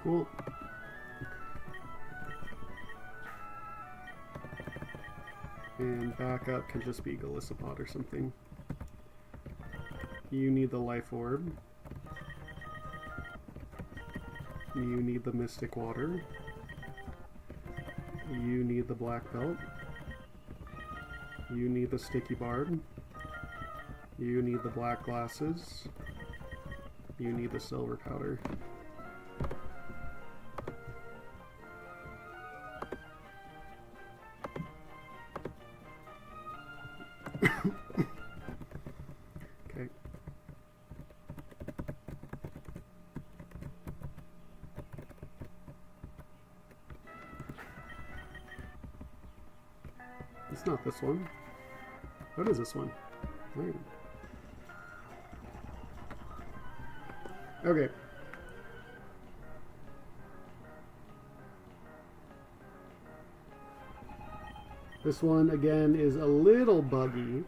Cool. And backup can just be Golisopod or something. You need the Life Orb. You need the Mystic Water. You need the Black Belt. You need the Sticky Barb. You need the Black Glasses. You need the Silver Powder. Okay. It's not this one. What is this one? Right. Okay. This one, again, is a little buggy.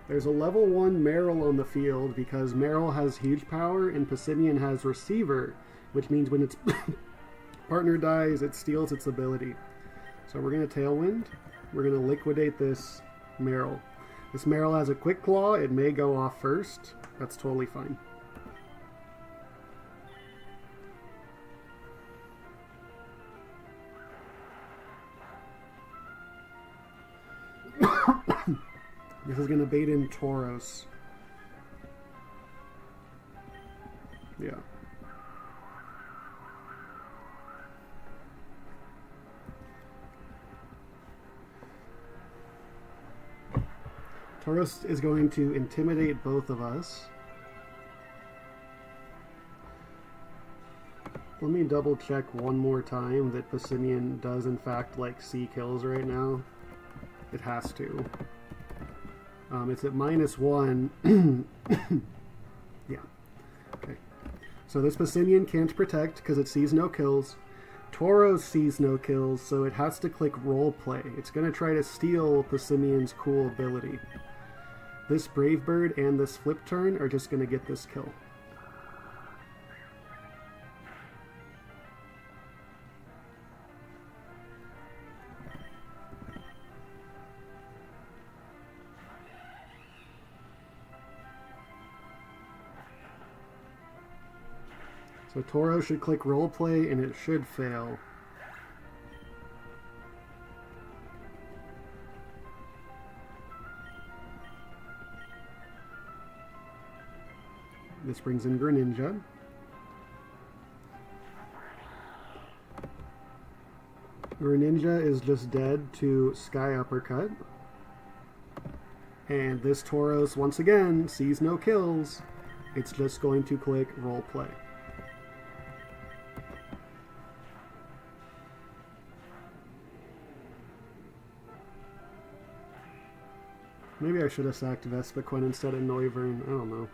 There's a level 1 Meryl on the field because Meryl has huge power and Pissinian has Receiver, which means when its partner dies, it steals its ability. So we're going to Tailwind. We're going to liquidate this Meryl. This Meryl has a Quick Claw. It may go off first. That's totally fine. This is going to bait in Tauros. Yeah. Tauros is going to intimidate both of us. Let me double check one more time that Pissinian does in fact like C kills right now. It has to. It's at -1. Yeah. So this Passimian can't protect because it sees no kills. Tauros sees no kills, so it has to click role play. It's going to try to steal Passimian's cool ability. This Brave Bird and this Flip Turn are just going to get this kill. So Tauros should click roleplay and it should fail. This brings in Greninja. Greninja is just dead to Sky Uppercut. And this Tauros, once again, sees no kills. It's just going to click roleplay. Maybe I should have sacked Vespiquen instead of Noivern. I don't know.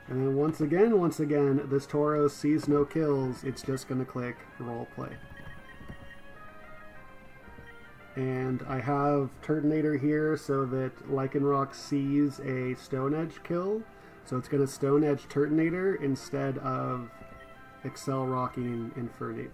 And then once again, this Tauros sees no kills. It's just going to click roleplay. And I have Turtonator here so that Lycanroc sees a Stone Edge kill. So it's going to Stone Edge Turtonator instead of Excel Rocking Infernape.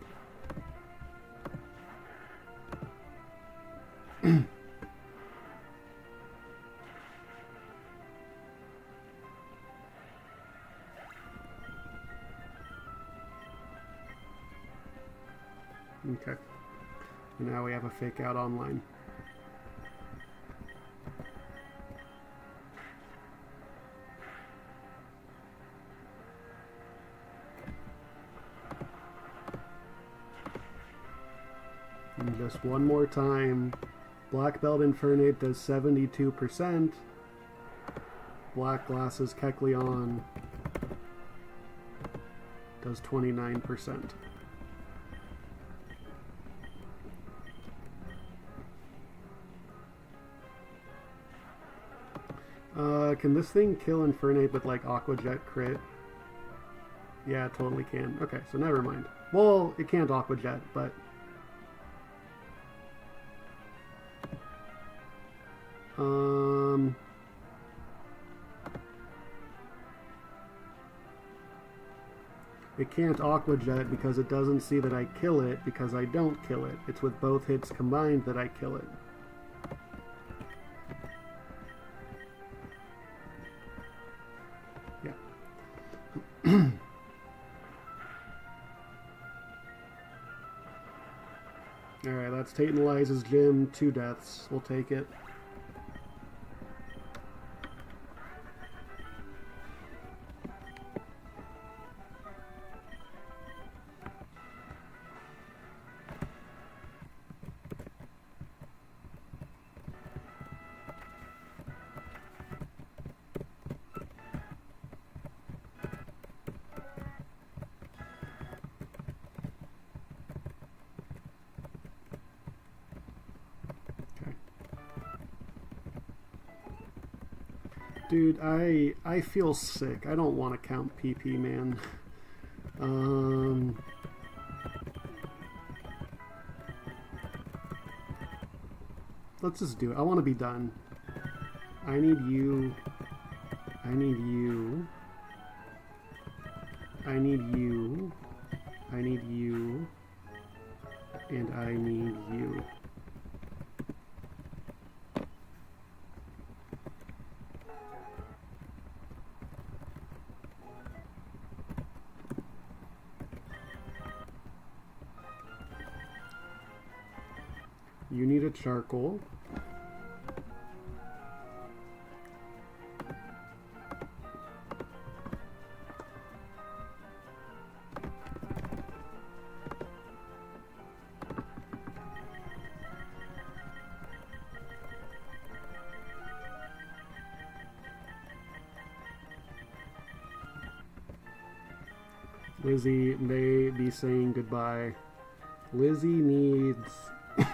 Okay. Now we have a Fake Out online. And just one more time. Black Belt Infernape does 72%. Black Glasses Kecleon does 29%. Can this thing kill Infernape with, like, Aqua Jet crit? Yeah, it totally can. Okay, so never mind. Well, it can't Aqua Jet, but... It can't Aqua Jet because it doesn't see that I kill it because I don't kill it. It's with both hits combined that I kill it. Alright, that's Titanize's gym. 2 deaths. We'll take it. Dude, I feel sick. I don't want to count PP, man. Let's just do it. I want to be done. I need you. I need you. I need you. I need you. And I need you. You need a charcoal. Lizzie may be saying goodbye. Lizzie needs... I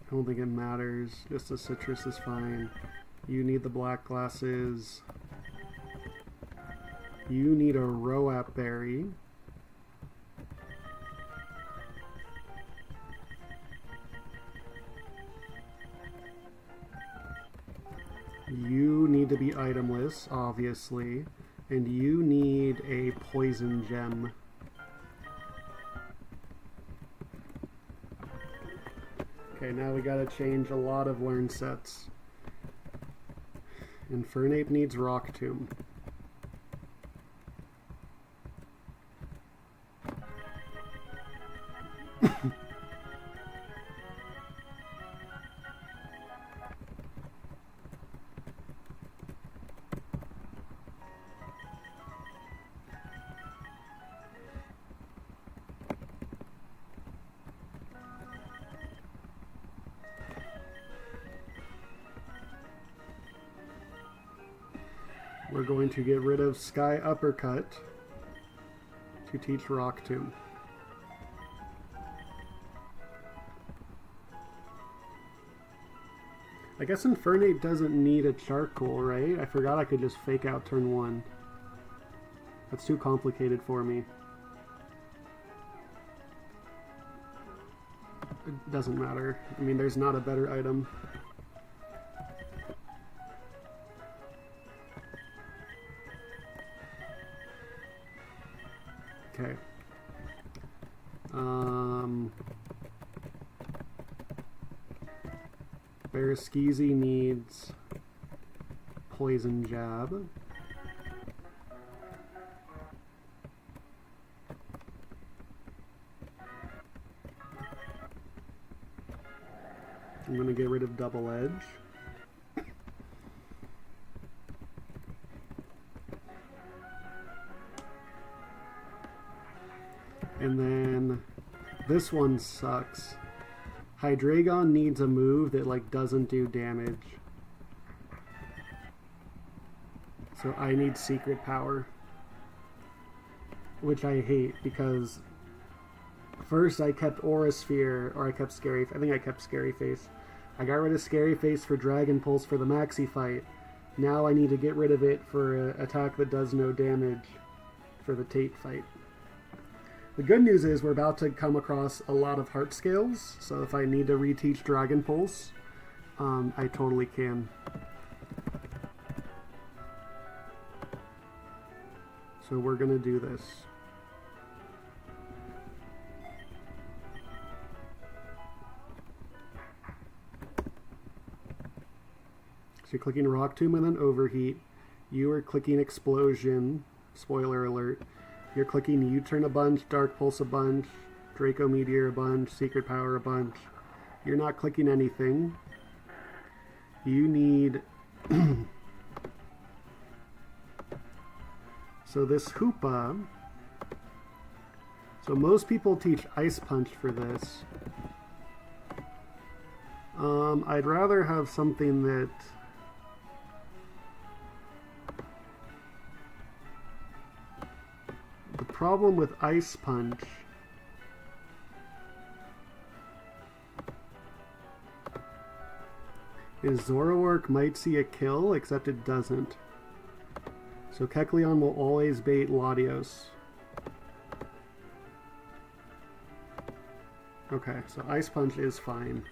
don't think it matters. Just a citrus is fine. You need the black glasses. You need a roap berry. You need to be itemless, obviously. And you need a poison gem. Okay, now we gotta change a lot of learn sets. Infernape needs Rock Tomb. We're going to get rid of Sky Uppercut to teach Rock Tomb. I guess Infernape doesn't need a charcoal, right? I forgot I could just fake out turn 1. That's too complicated for me. It doesn't matter. I mean, there's not a better item. Okay. Barraskewzy needs Poison Jab. I'm going to get rid of Double Edge. And then this one sucks. Hydreigon needs a move that like doesn't do damage. So I need Secret Power. Which I hate because first I kept Aura Sphere, or I kept Scary, I think I kept Scary Face. I got rid of Scary Face for Dragon Pulse for the Maxi fight. Now I need to get rid of it for an attack that does no damage for the Tate fight. The good news is we're about to come across a lot of heart scales, so if I need to reteach Dragon Pulse, I totally can. So we're gonna do this. So you're clicking Rock Tomb and then Overheat. You are clicking Explosion, spoiler alert. You're clicking U-Turn a bunch, Dark Pulse a bunch, Draco Meteor a bunch, Secret Power a bunch. You're not clicking anything. You need... So this Hoopa... So most people teach Ice Punch for this. I'd rather have something that... The problem with Ice Punch is Zoroark might see a kill, except it doesn't. So Kecleon will always bait Latios. Okay, so Ice Punch is fine.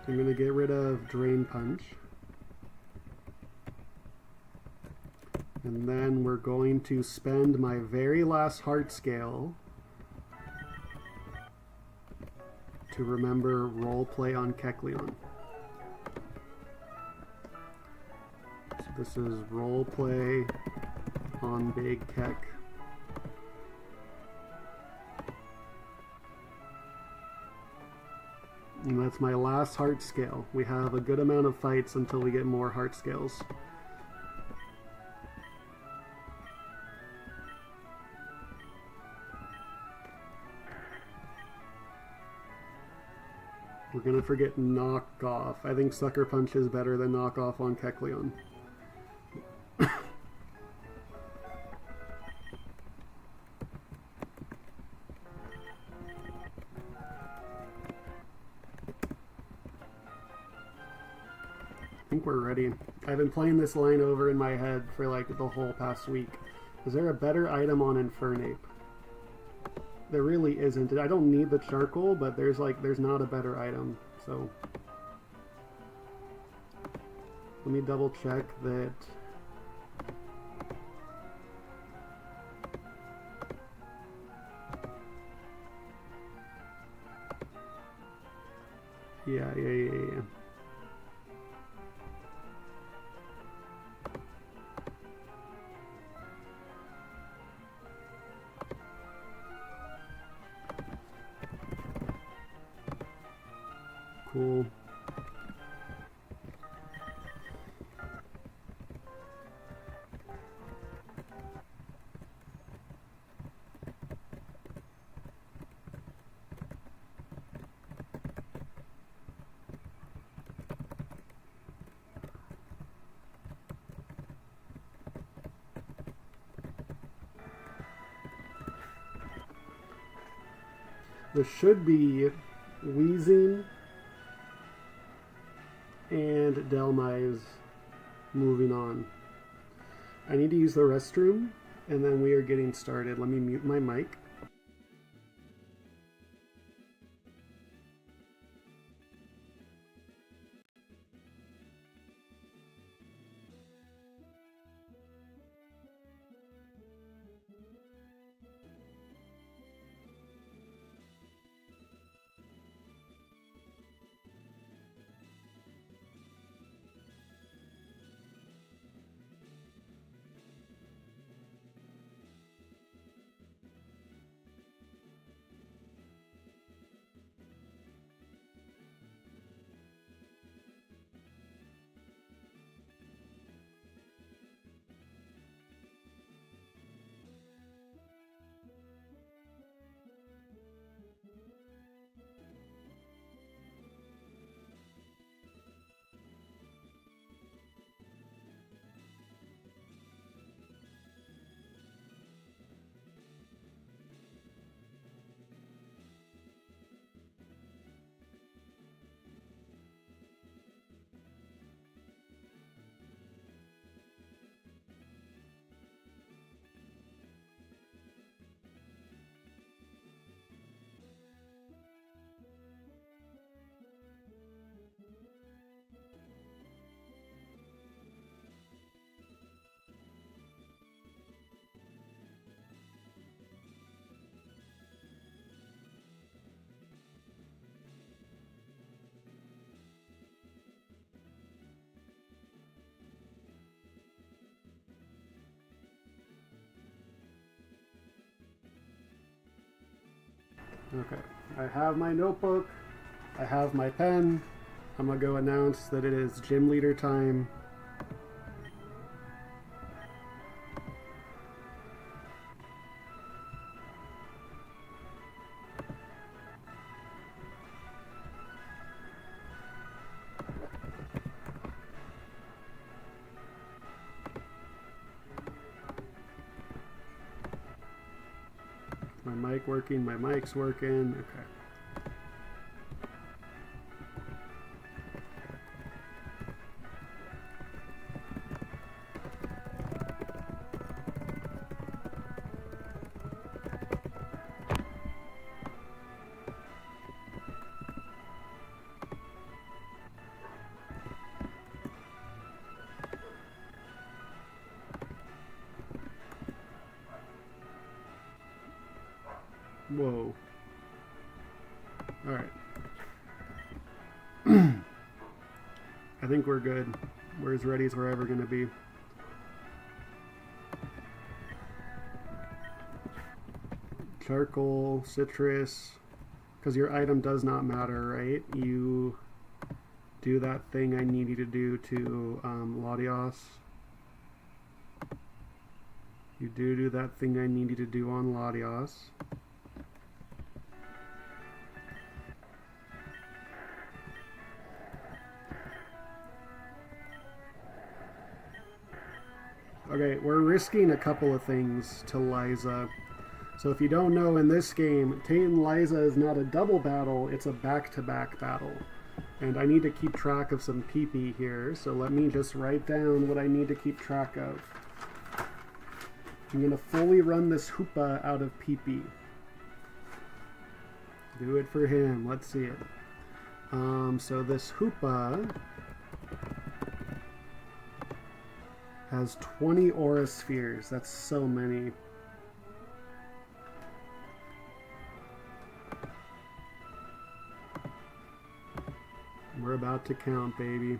I'm going to get rid of Drain Punch. And then we're going to spend my very last Heart Scale to remember Roleplay on Kecleon. So this is Roleplay on Big Kek. And that's my last Heart Scale. We have a good amount of fights until we get more Heart Scales. We're gonna forget knockoff. I think Sucker Punch is better than knockoff on Kecleon. I think we're ready. I've been playing this line over in my head for like the whole past week. Is there a better item on Infernape? There really isn't. I don't need the charcoal, but there's not a better item. So let me double check that. Yeah. Cool. There should be Wheezing and Delmise moving on. I need to use the restroom, and then we are getting started. Let me mute my mic. Okay, I have my notebook, I have my pen. I'm gonna go announce that it is gym leader time. My mic working, my mic's working, okay. Whoa. Alright. I think we're good. We're as ready as we're ever going to be. Charcoal, citrus, because your item does not matter, right? You do that thing I need you to do to Latios. You do that thing I need you to do on Latios. Okay, we're risking a couple of things to Liza. So if you don't know, in this game, Tate and Liza is not a double battle, it's a back-to-back battle. And I need to keep track of some PP here, so let me just write down what I need to keep track of. I'm going to fully run this Hoopa out of PP. Do it for him, let's see it. So this Hoopa has 20 aura spheres. That's so many. We're about to count, baby.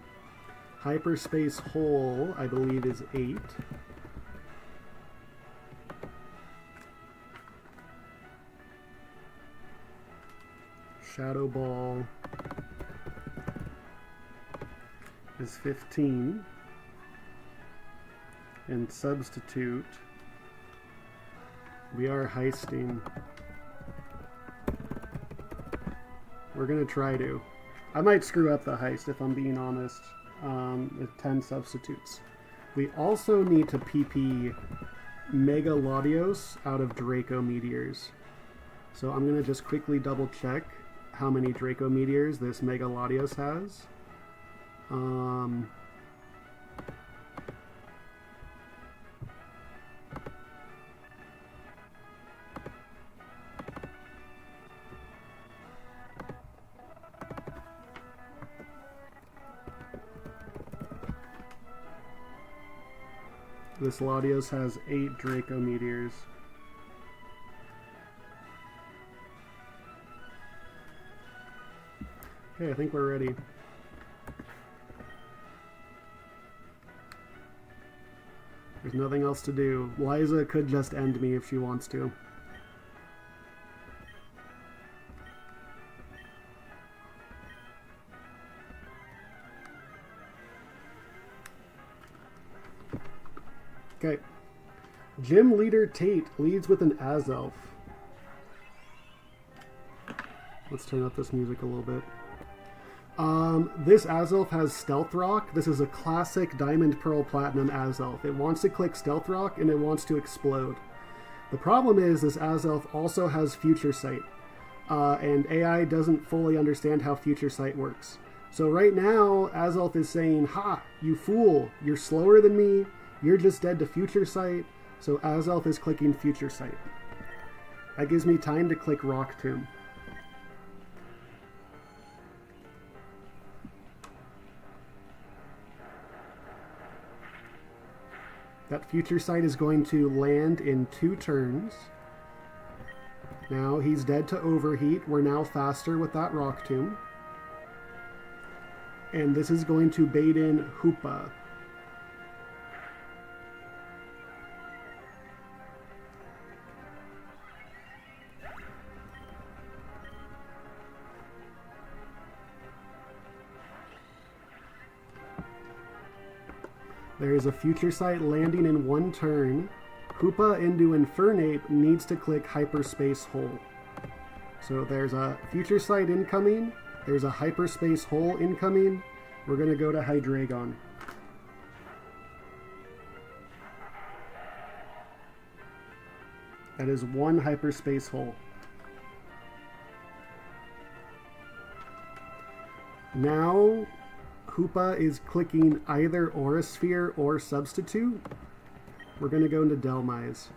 Hyperspace hole, I believe, is 8. Shadow ball is 15. And substitute, we are heisting. We're gonna try to. I might screw up the heist if I'm being honest, with 10 substitutes. We also need to PP Mega Latios out of Draco Meteors. So I'm gonna just quickly double check how many Draco Meteors this Mega Latios has. This Latios has 8 Draco Meteors. Okay, I think we're ready. There's nothing else to do. Liza could just end me if she wants to. Okay. Gym leader Tate leads with an Azelf. Let's turn up this music a little bit. This Azelf has Stealth Rock. This is a classic Diamond Pearl Platinum Azelf. It wants to click Stealth Rock and it wants to explode. The problem is this Azelf also has Future Sight. And AI doesn't fully understand how Future Sight works. So right now, Azelf is saying, "Ha, you fool, you're slower than me. You're just dead to Future Sight." So Azelf is clicking Future Sight. That gives me time to click Rock Tomb. That Future Sight is going to land in 2 turns. Now he's dead to Overheat. We're now faster with that Rock Tomb. And this is going to bait in Hoopa. There is a Future Sight landing in 1 turn. Hoopa into Infernape needs to click Hyperspace Hole. So there's a Future Sight incoming. There's a Hyperspace Hole incoming. We're going to go to Hydreigon. That is 1 Hyperspace Hole. Now Hoopa is clicking either Aura Sphere or Substitute. We're going to go into Delmise.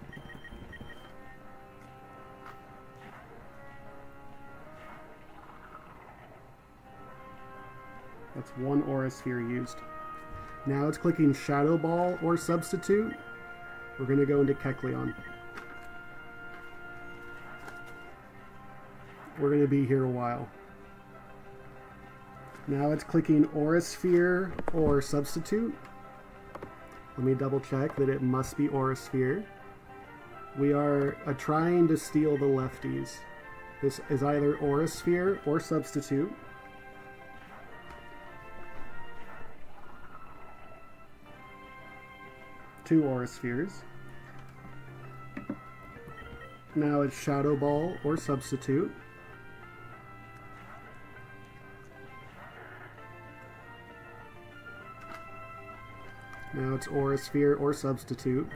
That's 1 Aura Sphere used. Now it's clicking Shadow Ball or Substitute. We're going to go into Kecleon. We're going to be here a while. Now it's clicking Aura Sphere or Substitute. Let me double check that it must be Aura Sphere. We are trying to steal the lefties. This is either Aura Sphere or Substitute. Two Aura Spheres. Now it's Shadow Ball or Substitute. Now it's Aura Sphere or Substitute.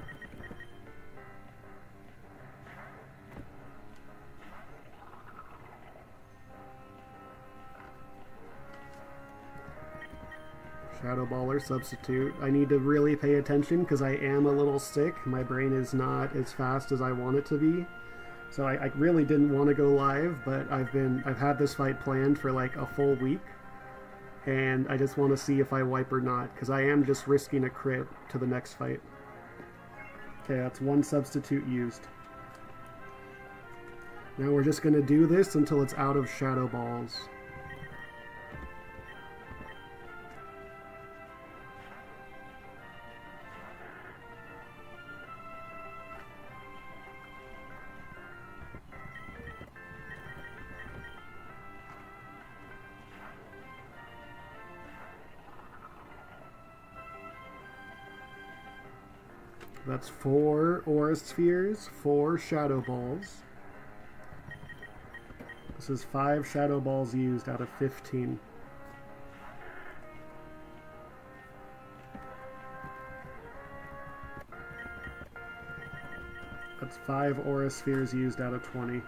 Shadow Ball or Substitute. I need to really pay attention because I am a little sick. My brain is not as fast as I want it to be. So I really didn't want to go live, but I've had this fight planned for like a full week. And I just want to see if I wipe or not, because I am just risking a crit to the next fight. Okay, that's one substitute used. Now we're just going to do this until it's out of Shadow Balls. That's 4 Aura Spheres, 4 Shadow Balls. This is 5 Shadow Balls used out of 15. That's 5 Aura Spheres used out of 20.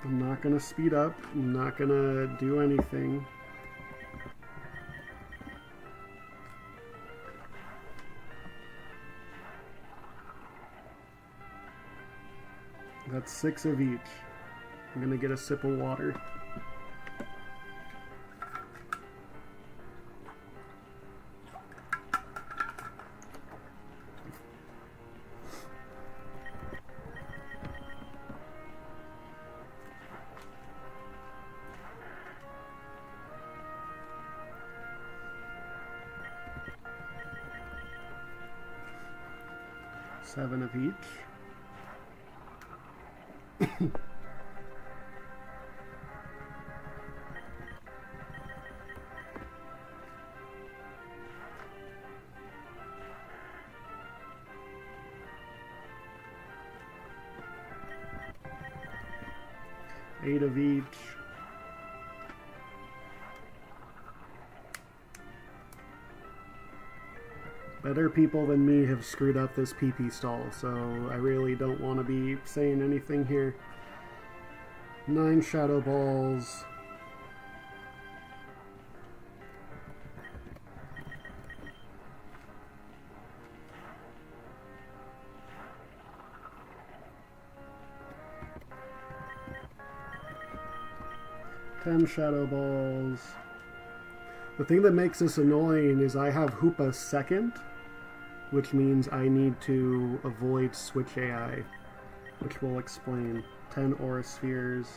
I'm not gonna speed up, I'm not gonna do anything. That's 6 of each. I'm gonna get a sip of water. Seven of each. 8 of each. Better people than me have screwed up this PP stall, so I really don't want to be saying anything here. 9 Shadow Balls. Ten Shadow Balls. The thing that makes this annoying is I have Hoopa second, which means I need to avoid switch AI, which we'll explain. 10 Aura Spheres,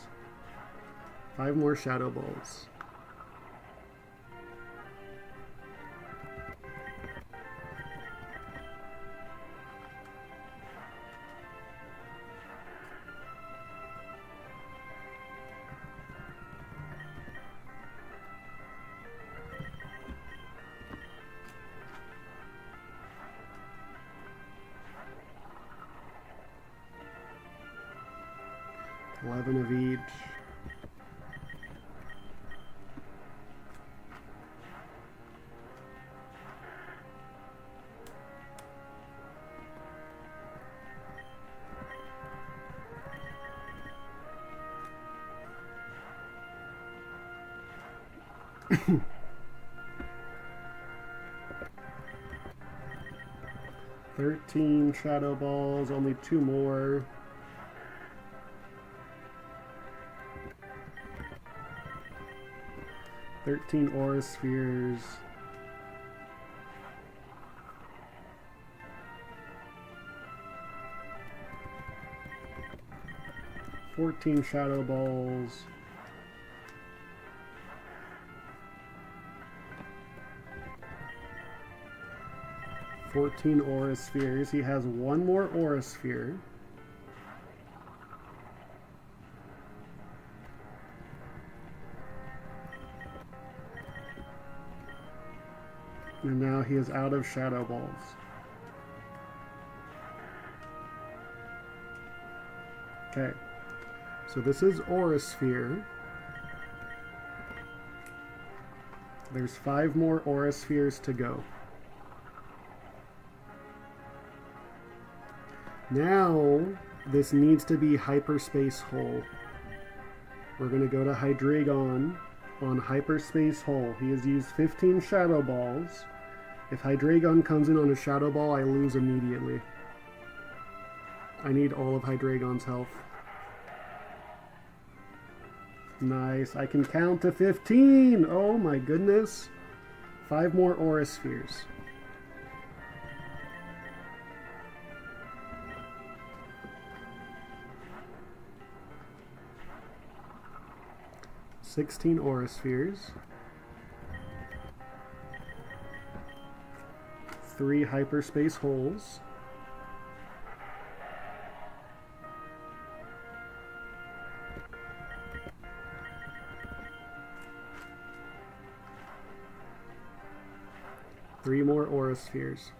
5 more Shadow Balls. Eleven of each. $13 Shadow Balls, only 2 more. $13 Aura Spheres. $14 Shadow Balls. $14 Aura Spheres. He has 1 more Aura Sphere. And now he is out of shadow balls. Okay, so this is Aurasphere. There's 5 more Auraspheres to go. Now, this needs to be Hyperspace Hole. We're going to go to Hydreigon on Hyperspace Hole. He has used 15 Shadow Balls. If Hydreigon comes in on a Shadow Ball, I lose immediately. I need all of Hydreigon's health. Nice. I can count to 15! Oh my goodness. 5 more Auraspheres. $16 Auraspheres. 3 Hyperspace Holes. Three more Auraspheres.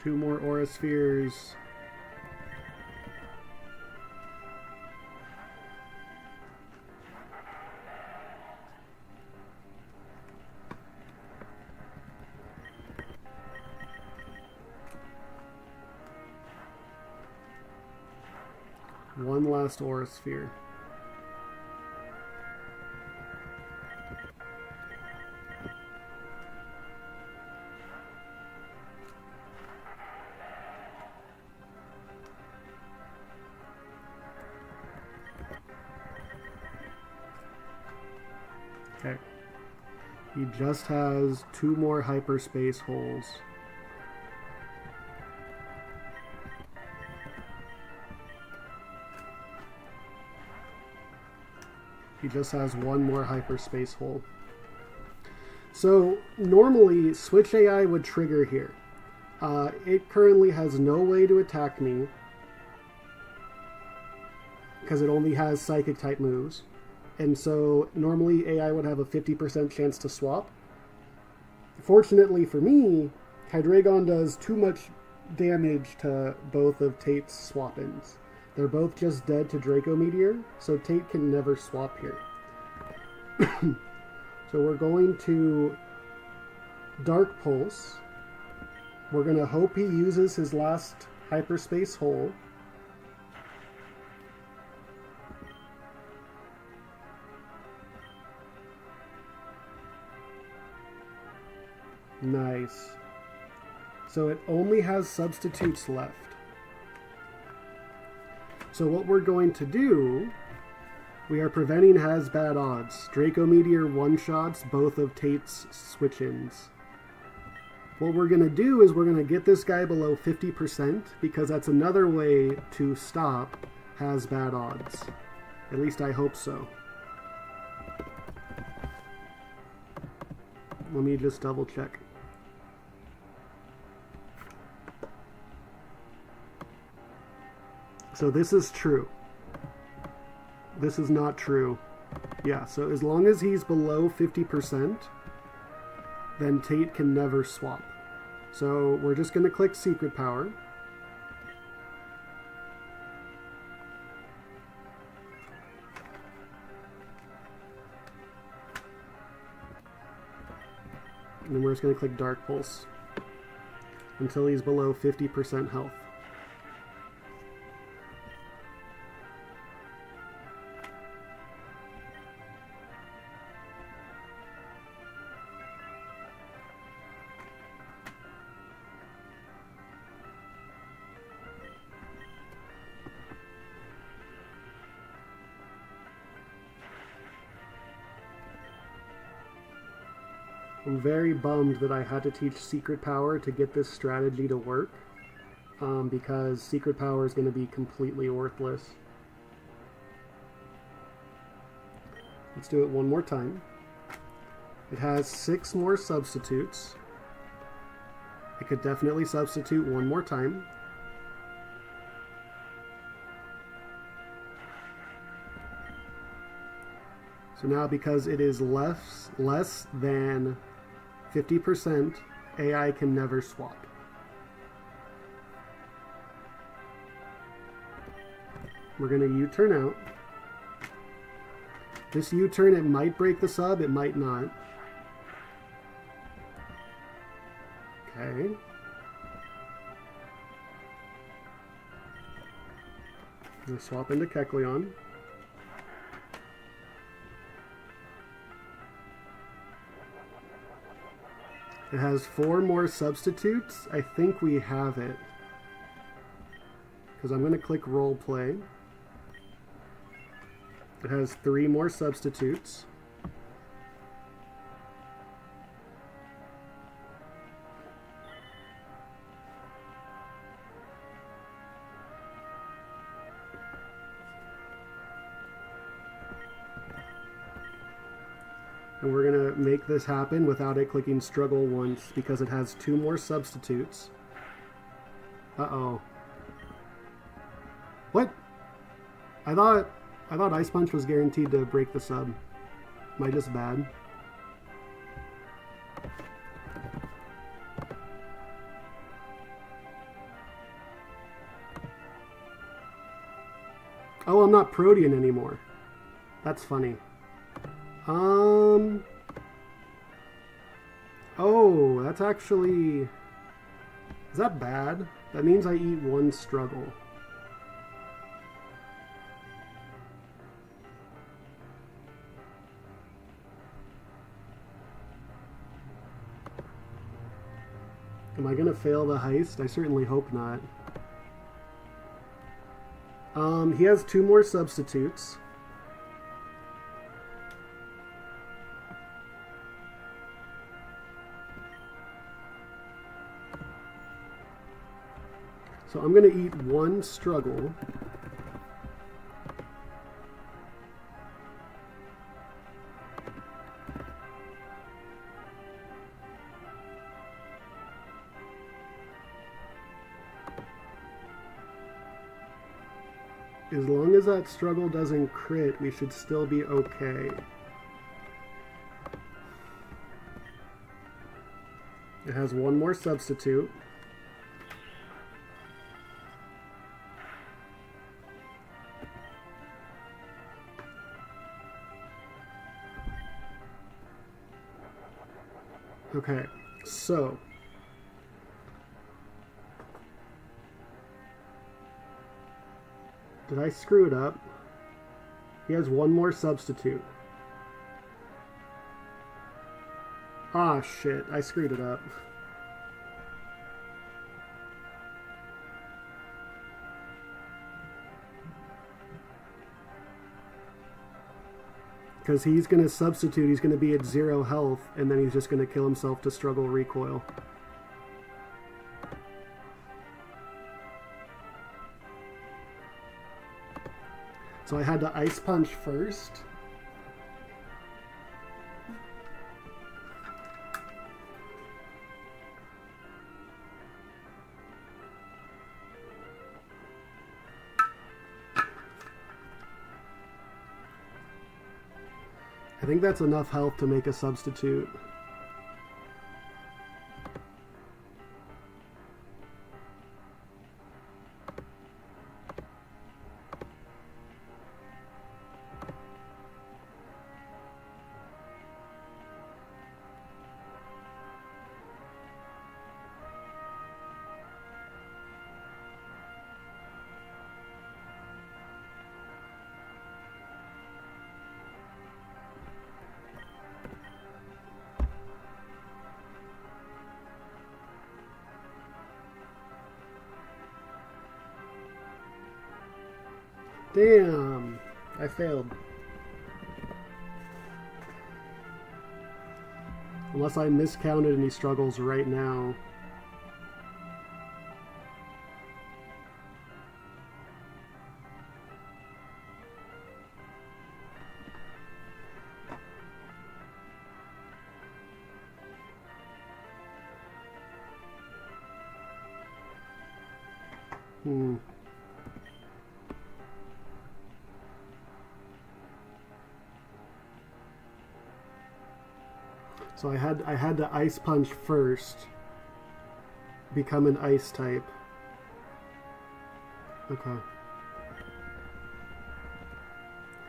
Two more Auraspheres. One last Aurasphere. Okay. He just has 2 more Hyperspace Holes. He just has 1 more Hyperspace Hole. So normally Switch AI would trigger here. It currently has no way to attack me because it only has Psychic type moves. And so normally AI would have a 50% chance to swap. Fortunately for me, Hydreigon does too much damage to both of Tate's swap-ins. They're both just dead to Draco Meteor, so Tate can never swap here. So we're going to Dark Pulse. We're going to hope he uses his last Hyperspace Hole. Nice. So it only has substitutes left. So what we're going to do, we are preventing has bad odds. Draco Meteor one-shots both of Tate's switch-ins. What we're going to do is we're going to get this guy below 50% because that's another way to stop has bad odds. At least I hope so. Let me just double check. So this is true. This is not true. Yeah, so as long as he's below 50%, then Tate can never swap. So we're just going to click Secret Power. And then we're just going to click Dark Pulse until he's below 50% health. I'm very bummed that I had to teach Secret Power to get this strategy to work. because secret power is going to be completely worthless. Let's do it one more time. It has 6 more substitutes. It could definitely substitute one more time. So now, because it is less than 50%, AI can never swap. We're going to U-turn out. This U-turn, it might break the sub, it might not. Okay. I'm going to swap into Kecleon. It has 4 more substitutes. I think we have it. Because I'm going to click role play. It has 3 more substitutes. And we're going to make this happen without it clicking struggle once because it has 2 more substitutes. Uh-oh. What? I thought Ice Punch was guaranteed to break the sub. Am I just bad? Oh, I'm not Protean anymore. That's funny. Oh, that's actually... Is that bad? That means I eat 1 struggle. Am I gonna fail the heist? I certainly hope not. He has 2 more substitutes. So I'm going to eat 1 struggle. As long as that struggle doesn't crit, we should still be okay. It has 1 more substitute. Okay, so did I screw it up? He has 1 more substitute. Ah, shit, I screwed it up. Because he's going to substitute, he's going to be at 0 health, and then he's just going to kill himself to struggle recoil. So I had to Ice Punch first. I think that's enough health to make a substitute. Damn, I failed. Unless I miscounted and he struggles right now. So I had to Ice Punch first, become an Ice type. Okay.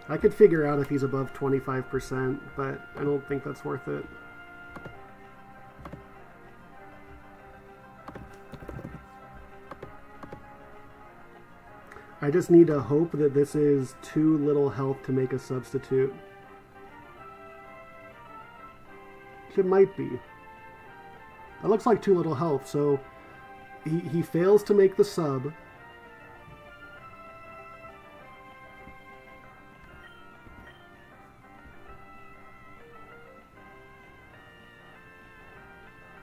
I could figure out if he's above 25%, but I don't think that's worth it. I just need to hope that this is too little health to make a substitute. It might be. That looks like too little health, so he fails to make the sub.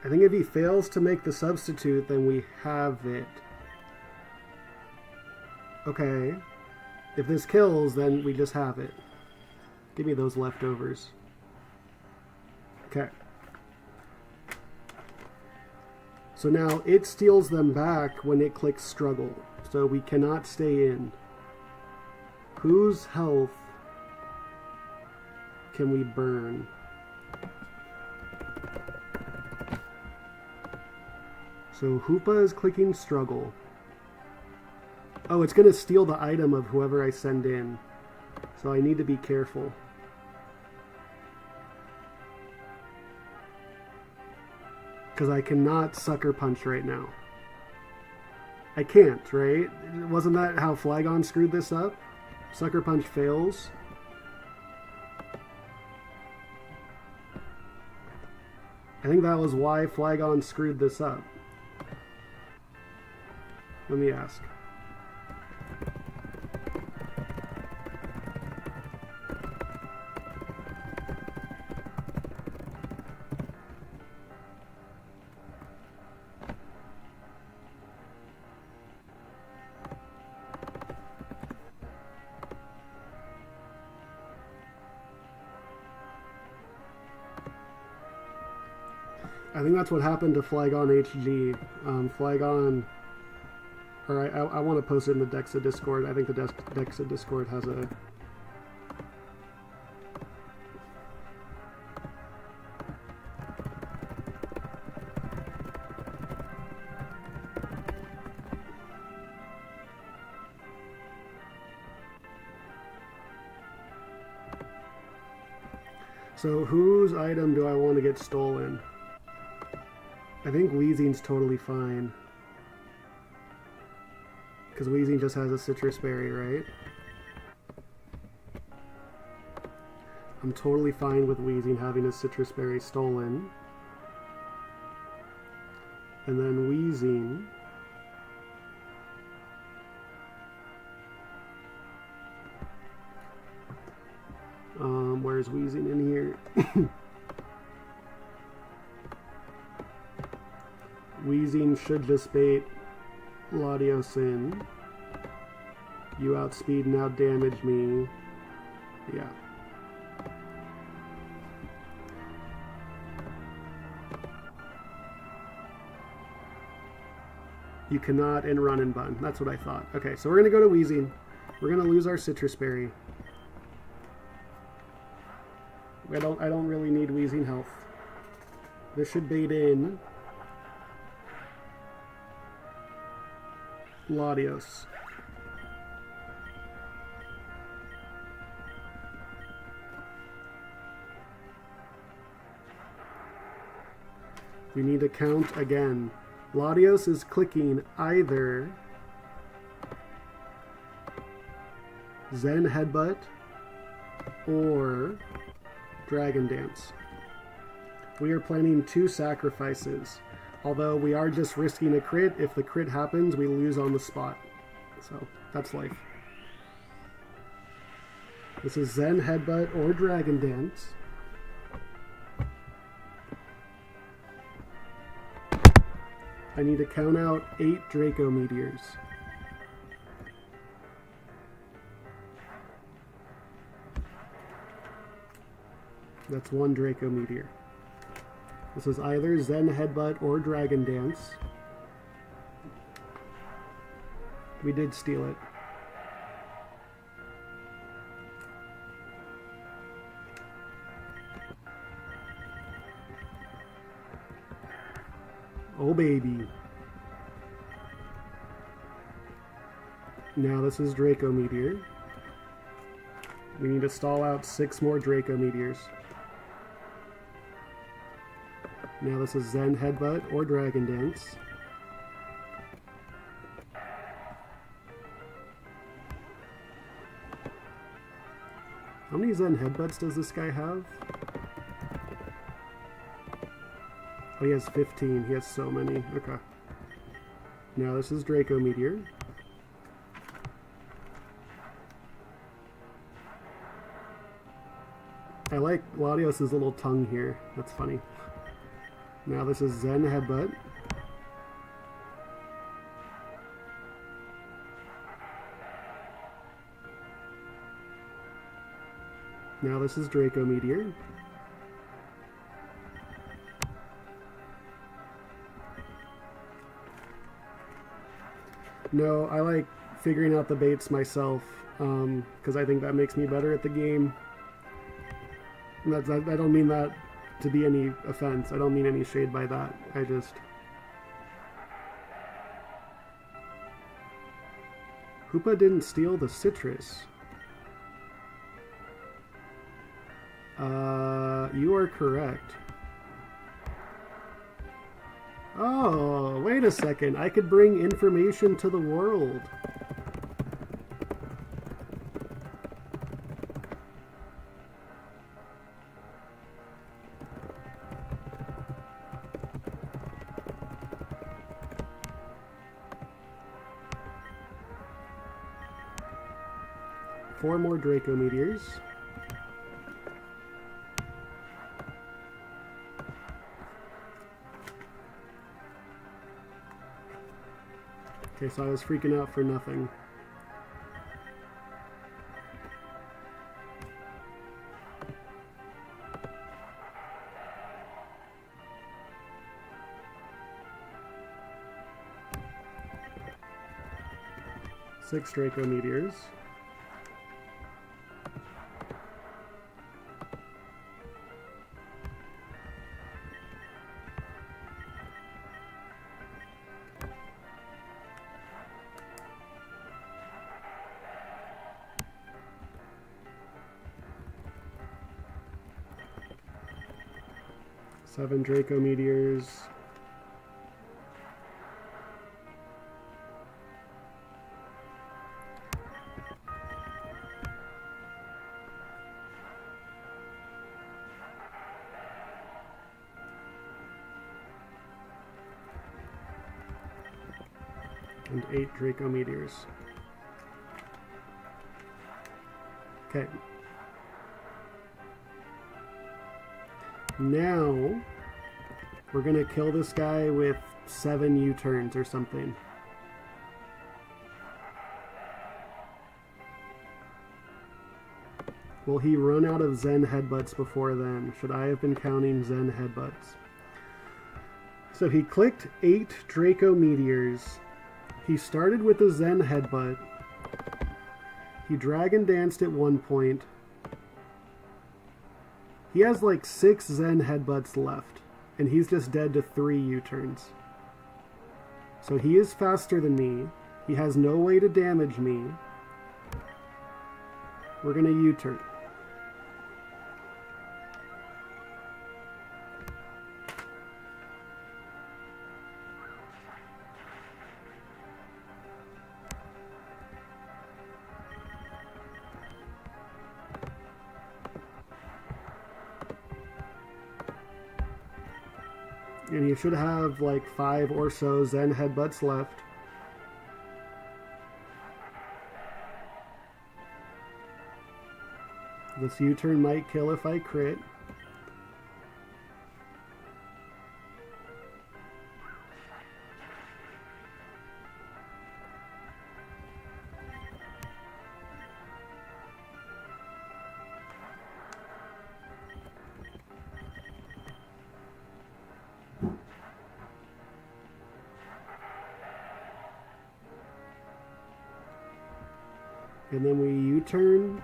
I think if he fails to make the substitute, then we have it. Okay. If this kills, then we just have it. Give me those leftovers. Okay. So now it steals them back when it clicks struggle. So we cannot stay in. Whose health can we burn? So Hoopa is clicking struggle. Oh, it's going to steal the item of whoever I send in. So I need to be careful. Because I cannot Sucker Punch right now. I can't, right? Wasn't that how Flygon screwed this up? Sucker Punch fails. I think that was why Flygon screwed this up. Let me ask. I think that's what happened to Flygon HG. Flygon, or I want to post it in the Dexa Discord. I think the Dexa Discord has a... So whose item do I want to get stolen? I think Weezing's totally fine. Because Weezing just has a citrus berry, right? I'm totally fine with Weezing having a citrus berry stolen. And then Weezing... where's Weezing in here? Weezing should just bait Latios in. You outspeed and outdamage me. Yeah. You cannot in Run and Bun. That's what I thought. Okay, so we're going to go to Weezing. We're going to lose our citrus berry. I don't really need Weezing health. This should bait in Latios. We need to count again. Latios is clicking either Zen Headbutt or Dragon Dance. We are planning 2 sacrifices. Although we are just risking a crit. If the crit happens, we lose on the spot. So, that's life. This is Zen Headbutt or Dragon Dance. I need to count out 8 Draco Meteors. That's 1 Draco Meteor. This is either Zen Headbutt or Dragon Dance. We did steal it. Oh baby. Now this is Draco Meteor. We need to stall out 6 more Draco Meteors. Now this is Zen Headbutt or Dragon Dance. How many Zen Headbutts does this guy have? Oh, he has 15. He has so many. Okay. Now this is Draco Meteor. I like Latios' little tongue here. That's funny. Now this is Zen Headbutt. Now this is Draco Meteor. No, I like figuring out the baits myself, because I think that makes me better at the game. And I don't mean that to be any offense. I don't mean any shade by that. I just... Hoopa didn't steal the citrus. You are correct. Oh, wait a second. I could bring information to the world. Four more Draco Meteors. Okay, so I was freaking out for nothing. Six Draco Meteors. Seven Draco Meteors. And 8 Draco Meteors. Okay. Now, we're gonna kill this guy with 7 U-turns or something. Will he run out of Zen Headbutts before then? Should I have been counting Zen Headbutts? So he clicked 8 Draco Meteors. He started with a Zen Headbutt. He Dragon Danced at one point. He has like 6 Zen Headbutts left, and he's just dead to 3 U-turns. So he is faster than me. He has no way to damage me. We're gonna U-turn. And you should have like 5 or so Zen Headbutts left. This U-turn might kill if I crit. And then we U-turn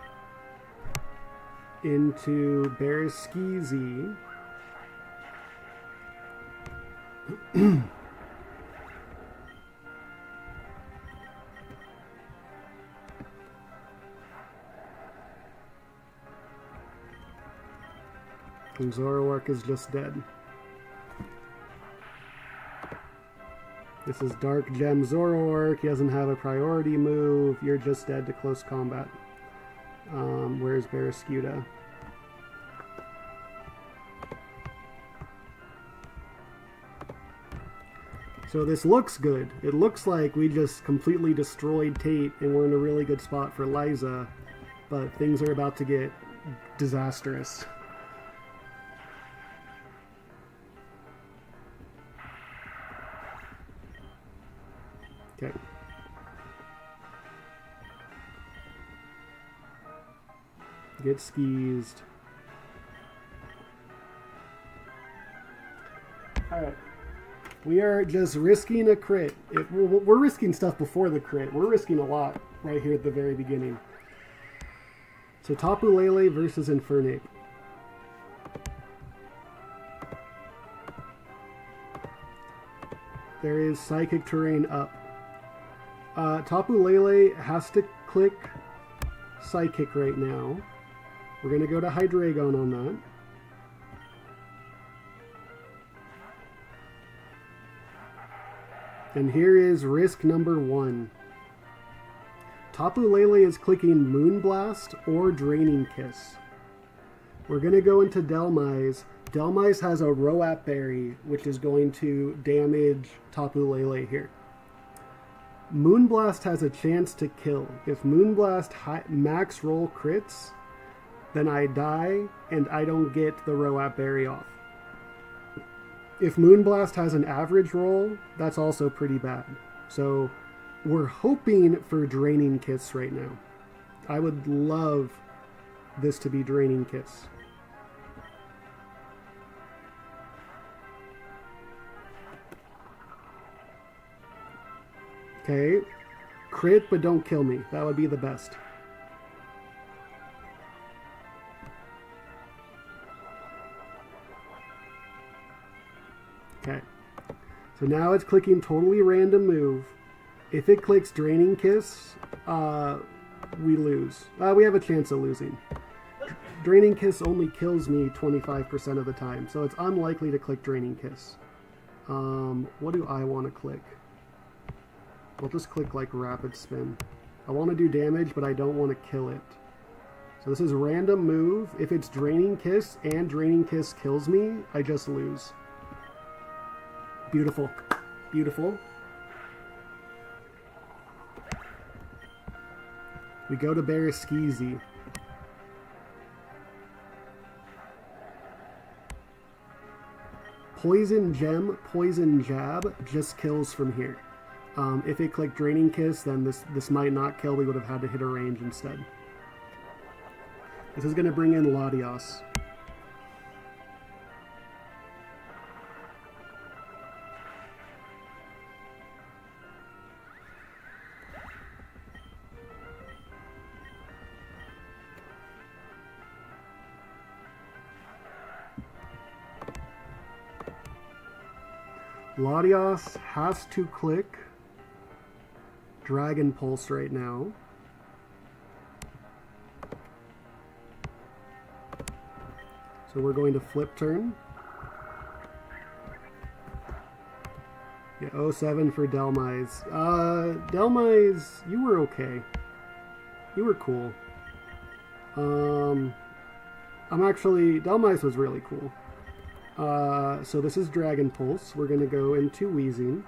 into Baraskizi. And Zoroark is just dead. This is Dark Gem Zoroark. He doesn't have a priority move. You're just dead to close combat. Where's Barraskewda? So this looks good. It looks like we just completely destroyed Tate and we're in a really good spot for Liza, but things are about to get disastrous. Okay. Get skeezed. Alright. We are just risking a crit. We're risking stuff before the crit. We're risking a lot right here at the very beginning. So Tapu Lele versus Infernape. There is Psychic Terrain up. Tapu Lele has to click Psychic right now. We're going to go to Hydreigon on that. And here is risk number 1. Tapu Lele is clicking Moonblast or Draining Kiss. We're going to go into Delmise. Delmise has a Roap Berry, which is going to damage Tapu Lele here. Moonblast has a chance to kill. If Moonblast max roll crits, then I die and I don't get the Roap Berry off. If Moonblast has an average roll, that's also pretty bad. So we're hoping for Draining Kiss right now. I would love this to be Draining Kiss. Okay, crit but don't kill me. That would be the best. Okay, so now it's clicking totally random move. If it clicks Draining Kiss, we lose. We have a chance of losing. Draining Kiss only kills me 25% of the time, so it's unlikely to click Draining Kiss. What do I want to click? I'll just click like Rapid Spin. I want to do damage, but I don't want to kill it. So this is random move. If it's Draining Kiss and Draining Kiss kills me, I just lose. Beautiful. Beautiful. We go to Baraskizi. Poison Gem, Poison Jab just kills from here. If it clicked Draining Kiss, then this might not kill. We would have had to hit a range instead. This is going to bring in Latios. Latios has to click Dragon Pulse right now. So we're going to flip turn. Yeah, 07 for Delmise. Delmise, you were okay. You were cool. Delmise was really cool. So this is Dragon Pulse. We're going to go into Wheezing.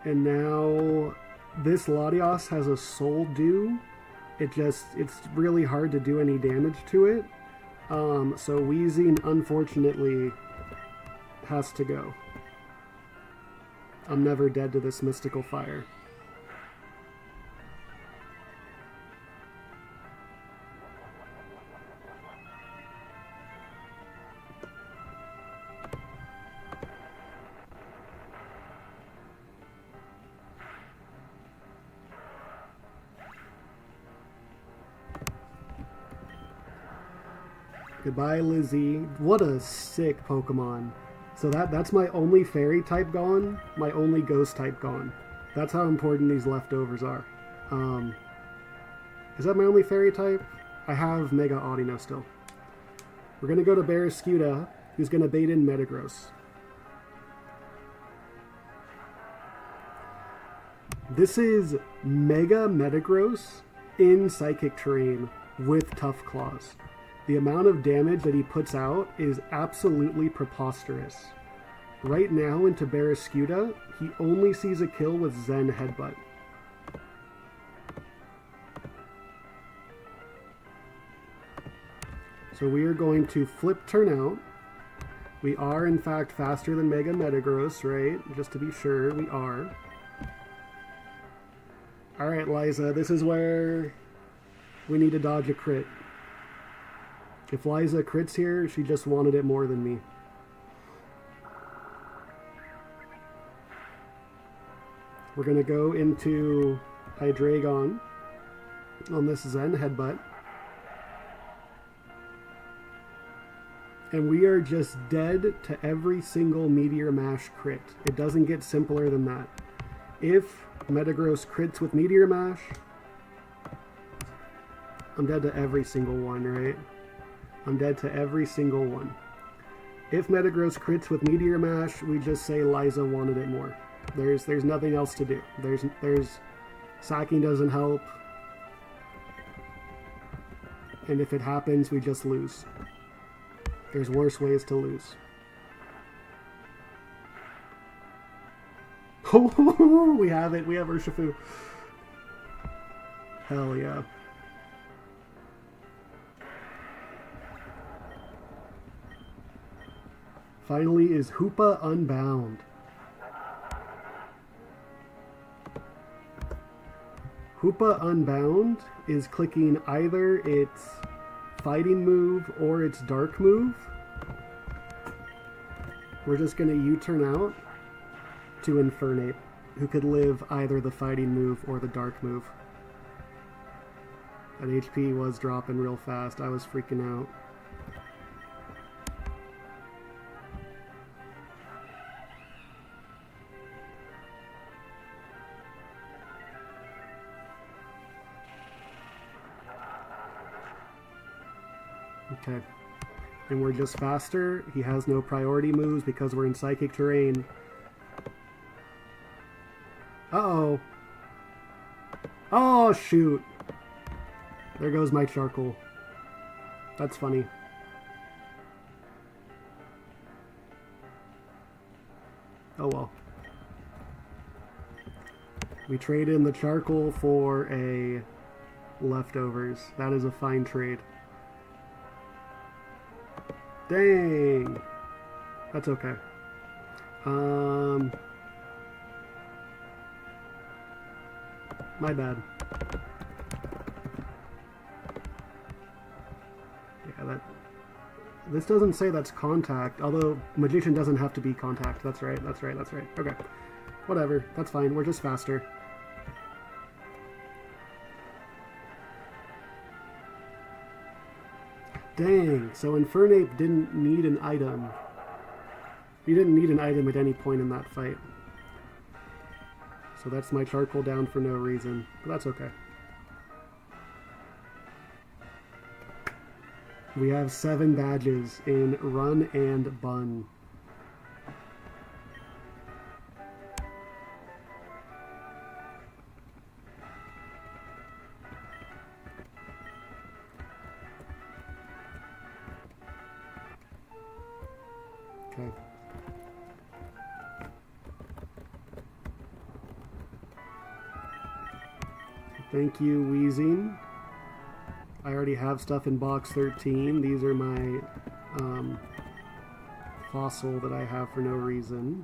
And now this Latios has a Soul Dew. It's really hard to do any damage to it. So Wheezing, unfortunately, has to go. I'm never dead to this Mystical Fire. Goodbye, Lizzie. What a sick Pokemon. So that's my only fairy type gone, my only ghost type gone. That's how important these leftovers are. Is that my only fairy type? I have Mega Audino still. We're going to go to Barraskewda, who's going to bait in Metagross. This is Mega Metagross in Psychic Terrain with Tough Claws. The amount of damage that he puts out is absolutely preposterous. Right now into Barraskewda, he only sees a kill with Zen Headbutt. So we are going to flip turn out. We are in fact faster than Mega Metagross, right? Just to be sure, we are. Alright, Liza, this is where we need to dodge a crit. If Liza crits here, she just wanted it more than me. We're going to go into Hydreigon on this Zen Headbutt. And we are just dead to every single Meteor Mash crit. It doesn't get simpler than that. If Metagross crits with Meteor Mash, I'm dead to every single one, right? I'm dead to every single one. If Metagross crits with Meteor Mash, we just say Liza wanted it more. There's nothing else to do. There's sacking doesn't help. And if it happens, we just lose. There's worse ways to lose. Oh, we have it. We have Urshifu. Hell yeah. Finally is Hoopa Unbound. Hoopa Unbound is clicking either its fighting move or its dark move. We're just going to U-turn out to Infernape, who could live either the fighting move or the dark move. That HP was dropping real fast. I was freaking out. Okay. And we're just faster. He has no priority moves because we're in Psychic Terrain. Uh-oh. Oh, shoot. There goes my charcoal. That's funny. Oh well. We trade in the charcoal for a leftovers. That is a fine trade. Dang. That's okay. My bad. Yeah, this doesn't say that's contact, although Magician doesn't have to be contact. That's right, that's right, that's right. Okay. Whatever. That's fine. We're just faster. Dang, so Infernape didn't need an item. He didn't need an item at any point in that fight. So that's my charcoal down for no reason, but that's okay. We have 7 badges in Run and Bun. Okay. Thank you, Wheezing. I already have stuff in box 13. These are my fossil that I have for no reason.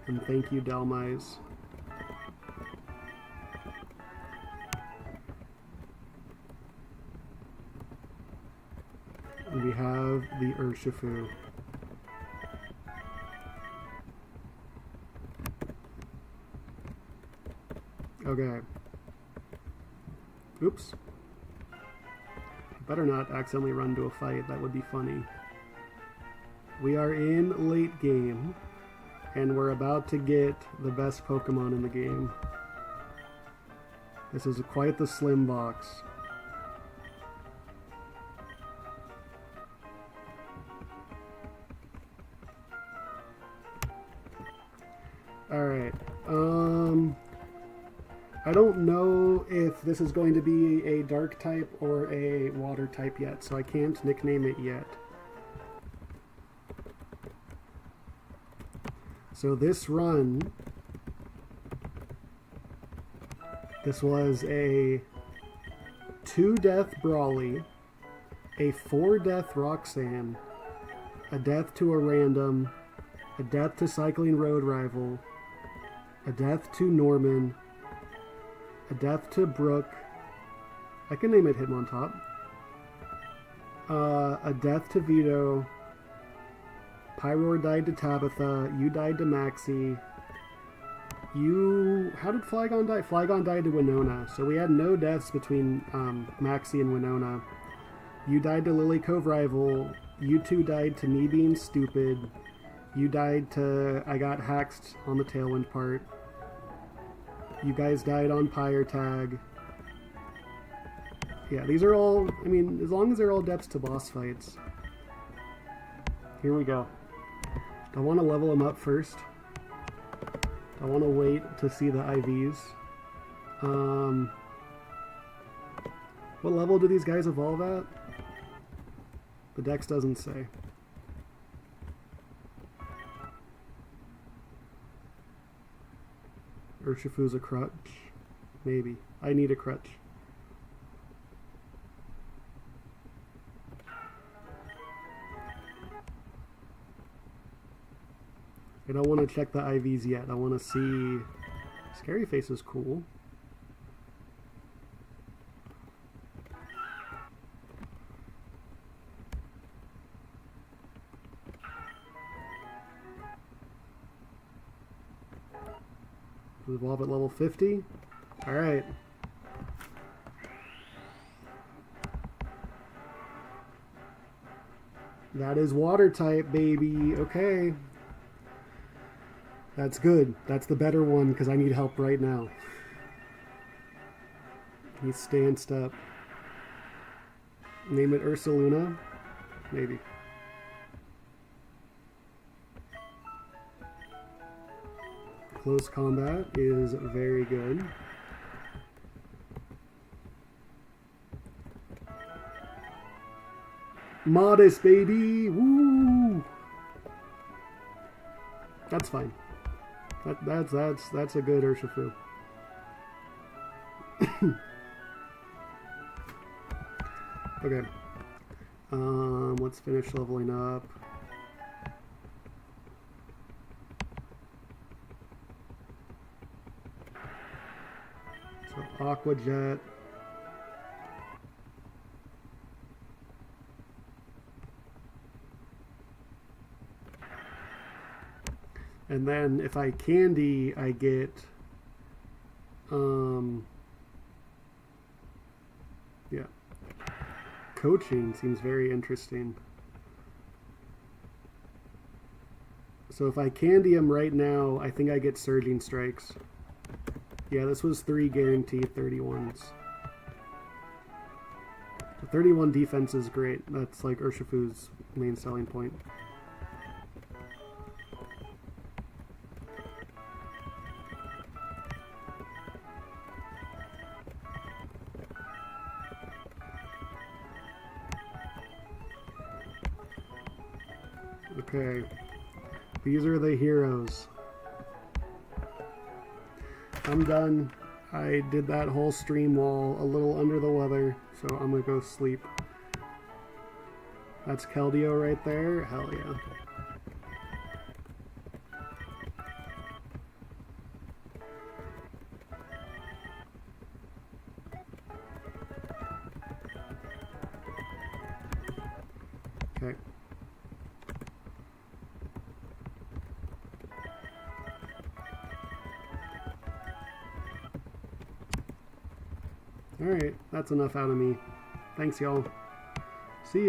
And thank you, Delmise. And we have the Urshifu. Okay. Oops. Better not accidentally run into a fight, that would be funny. We are in late game, and we're about to get the best Pokemon in the game. This is quite the slim box. Alright, I don't know if this is going to be a dark type or a water type yet, so I can't nickname it yet. So this run, this was a 2-death Brawly, a 4-death Roxanne, a death to a random, a death to Cycling Road Rival, a death to Norman, a death to Brooke, I can name it Hitmontop, a death to Vito, Pyroar died to Tabitha, you died to Maxie, how did Flygon die? Flygon died to Winona, so we had no deaths between Maxie and Winona. You died to Lily Cove Rival, you two died to me being stupid, you died to I got haxed on the Tailwind part. You guys died on Pyre Tag. Yeah, these are all, I mean, as long as they're all deaths to boss fights. Here we go. I want to level them up first. I want to wait to see the IVs. What level do these guys evolve at? The dex doesn't say. Urshifu's a crutch? Maybe. I need a crutch. I don't want to check the IVs yet. I want to see... Scary Face is cool. Evolve at level 50. Alright. That is water type, baby. Okay. That's good. That's the better one because I need help right now. He stanced up. Name it Ursaluna? Maybe. Close combat is very good. Modest, baby! Woo! That's fine. That's a good Urshifu. Okay. Let's finish leveling up. So Aqua Jet. And then if I candy, I get, yeah. Coaching seems very interesting. So if I candy him right now, I think I get Surging Strikes. Yeah, this was 3 guaranteed 31s. The 31 defense is great. That's like Urshifu's main selling point. Okay, these are the heroes. I'm done. I did that whole stream while a little under the weather, so I'm gonna go sleep. That's Keldeo right there. Hell yeah. Okay. Alright, that's enough out of me. Thanks, y'all. See ya.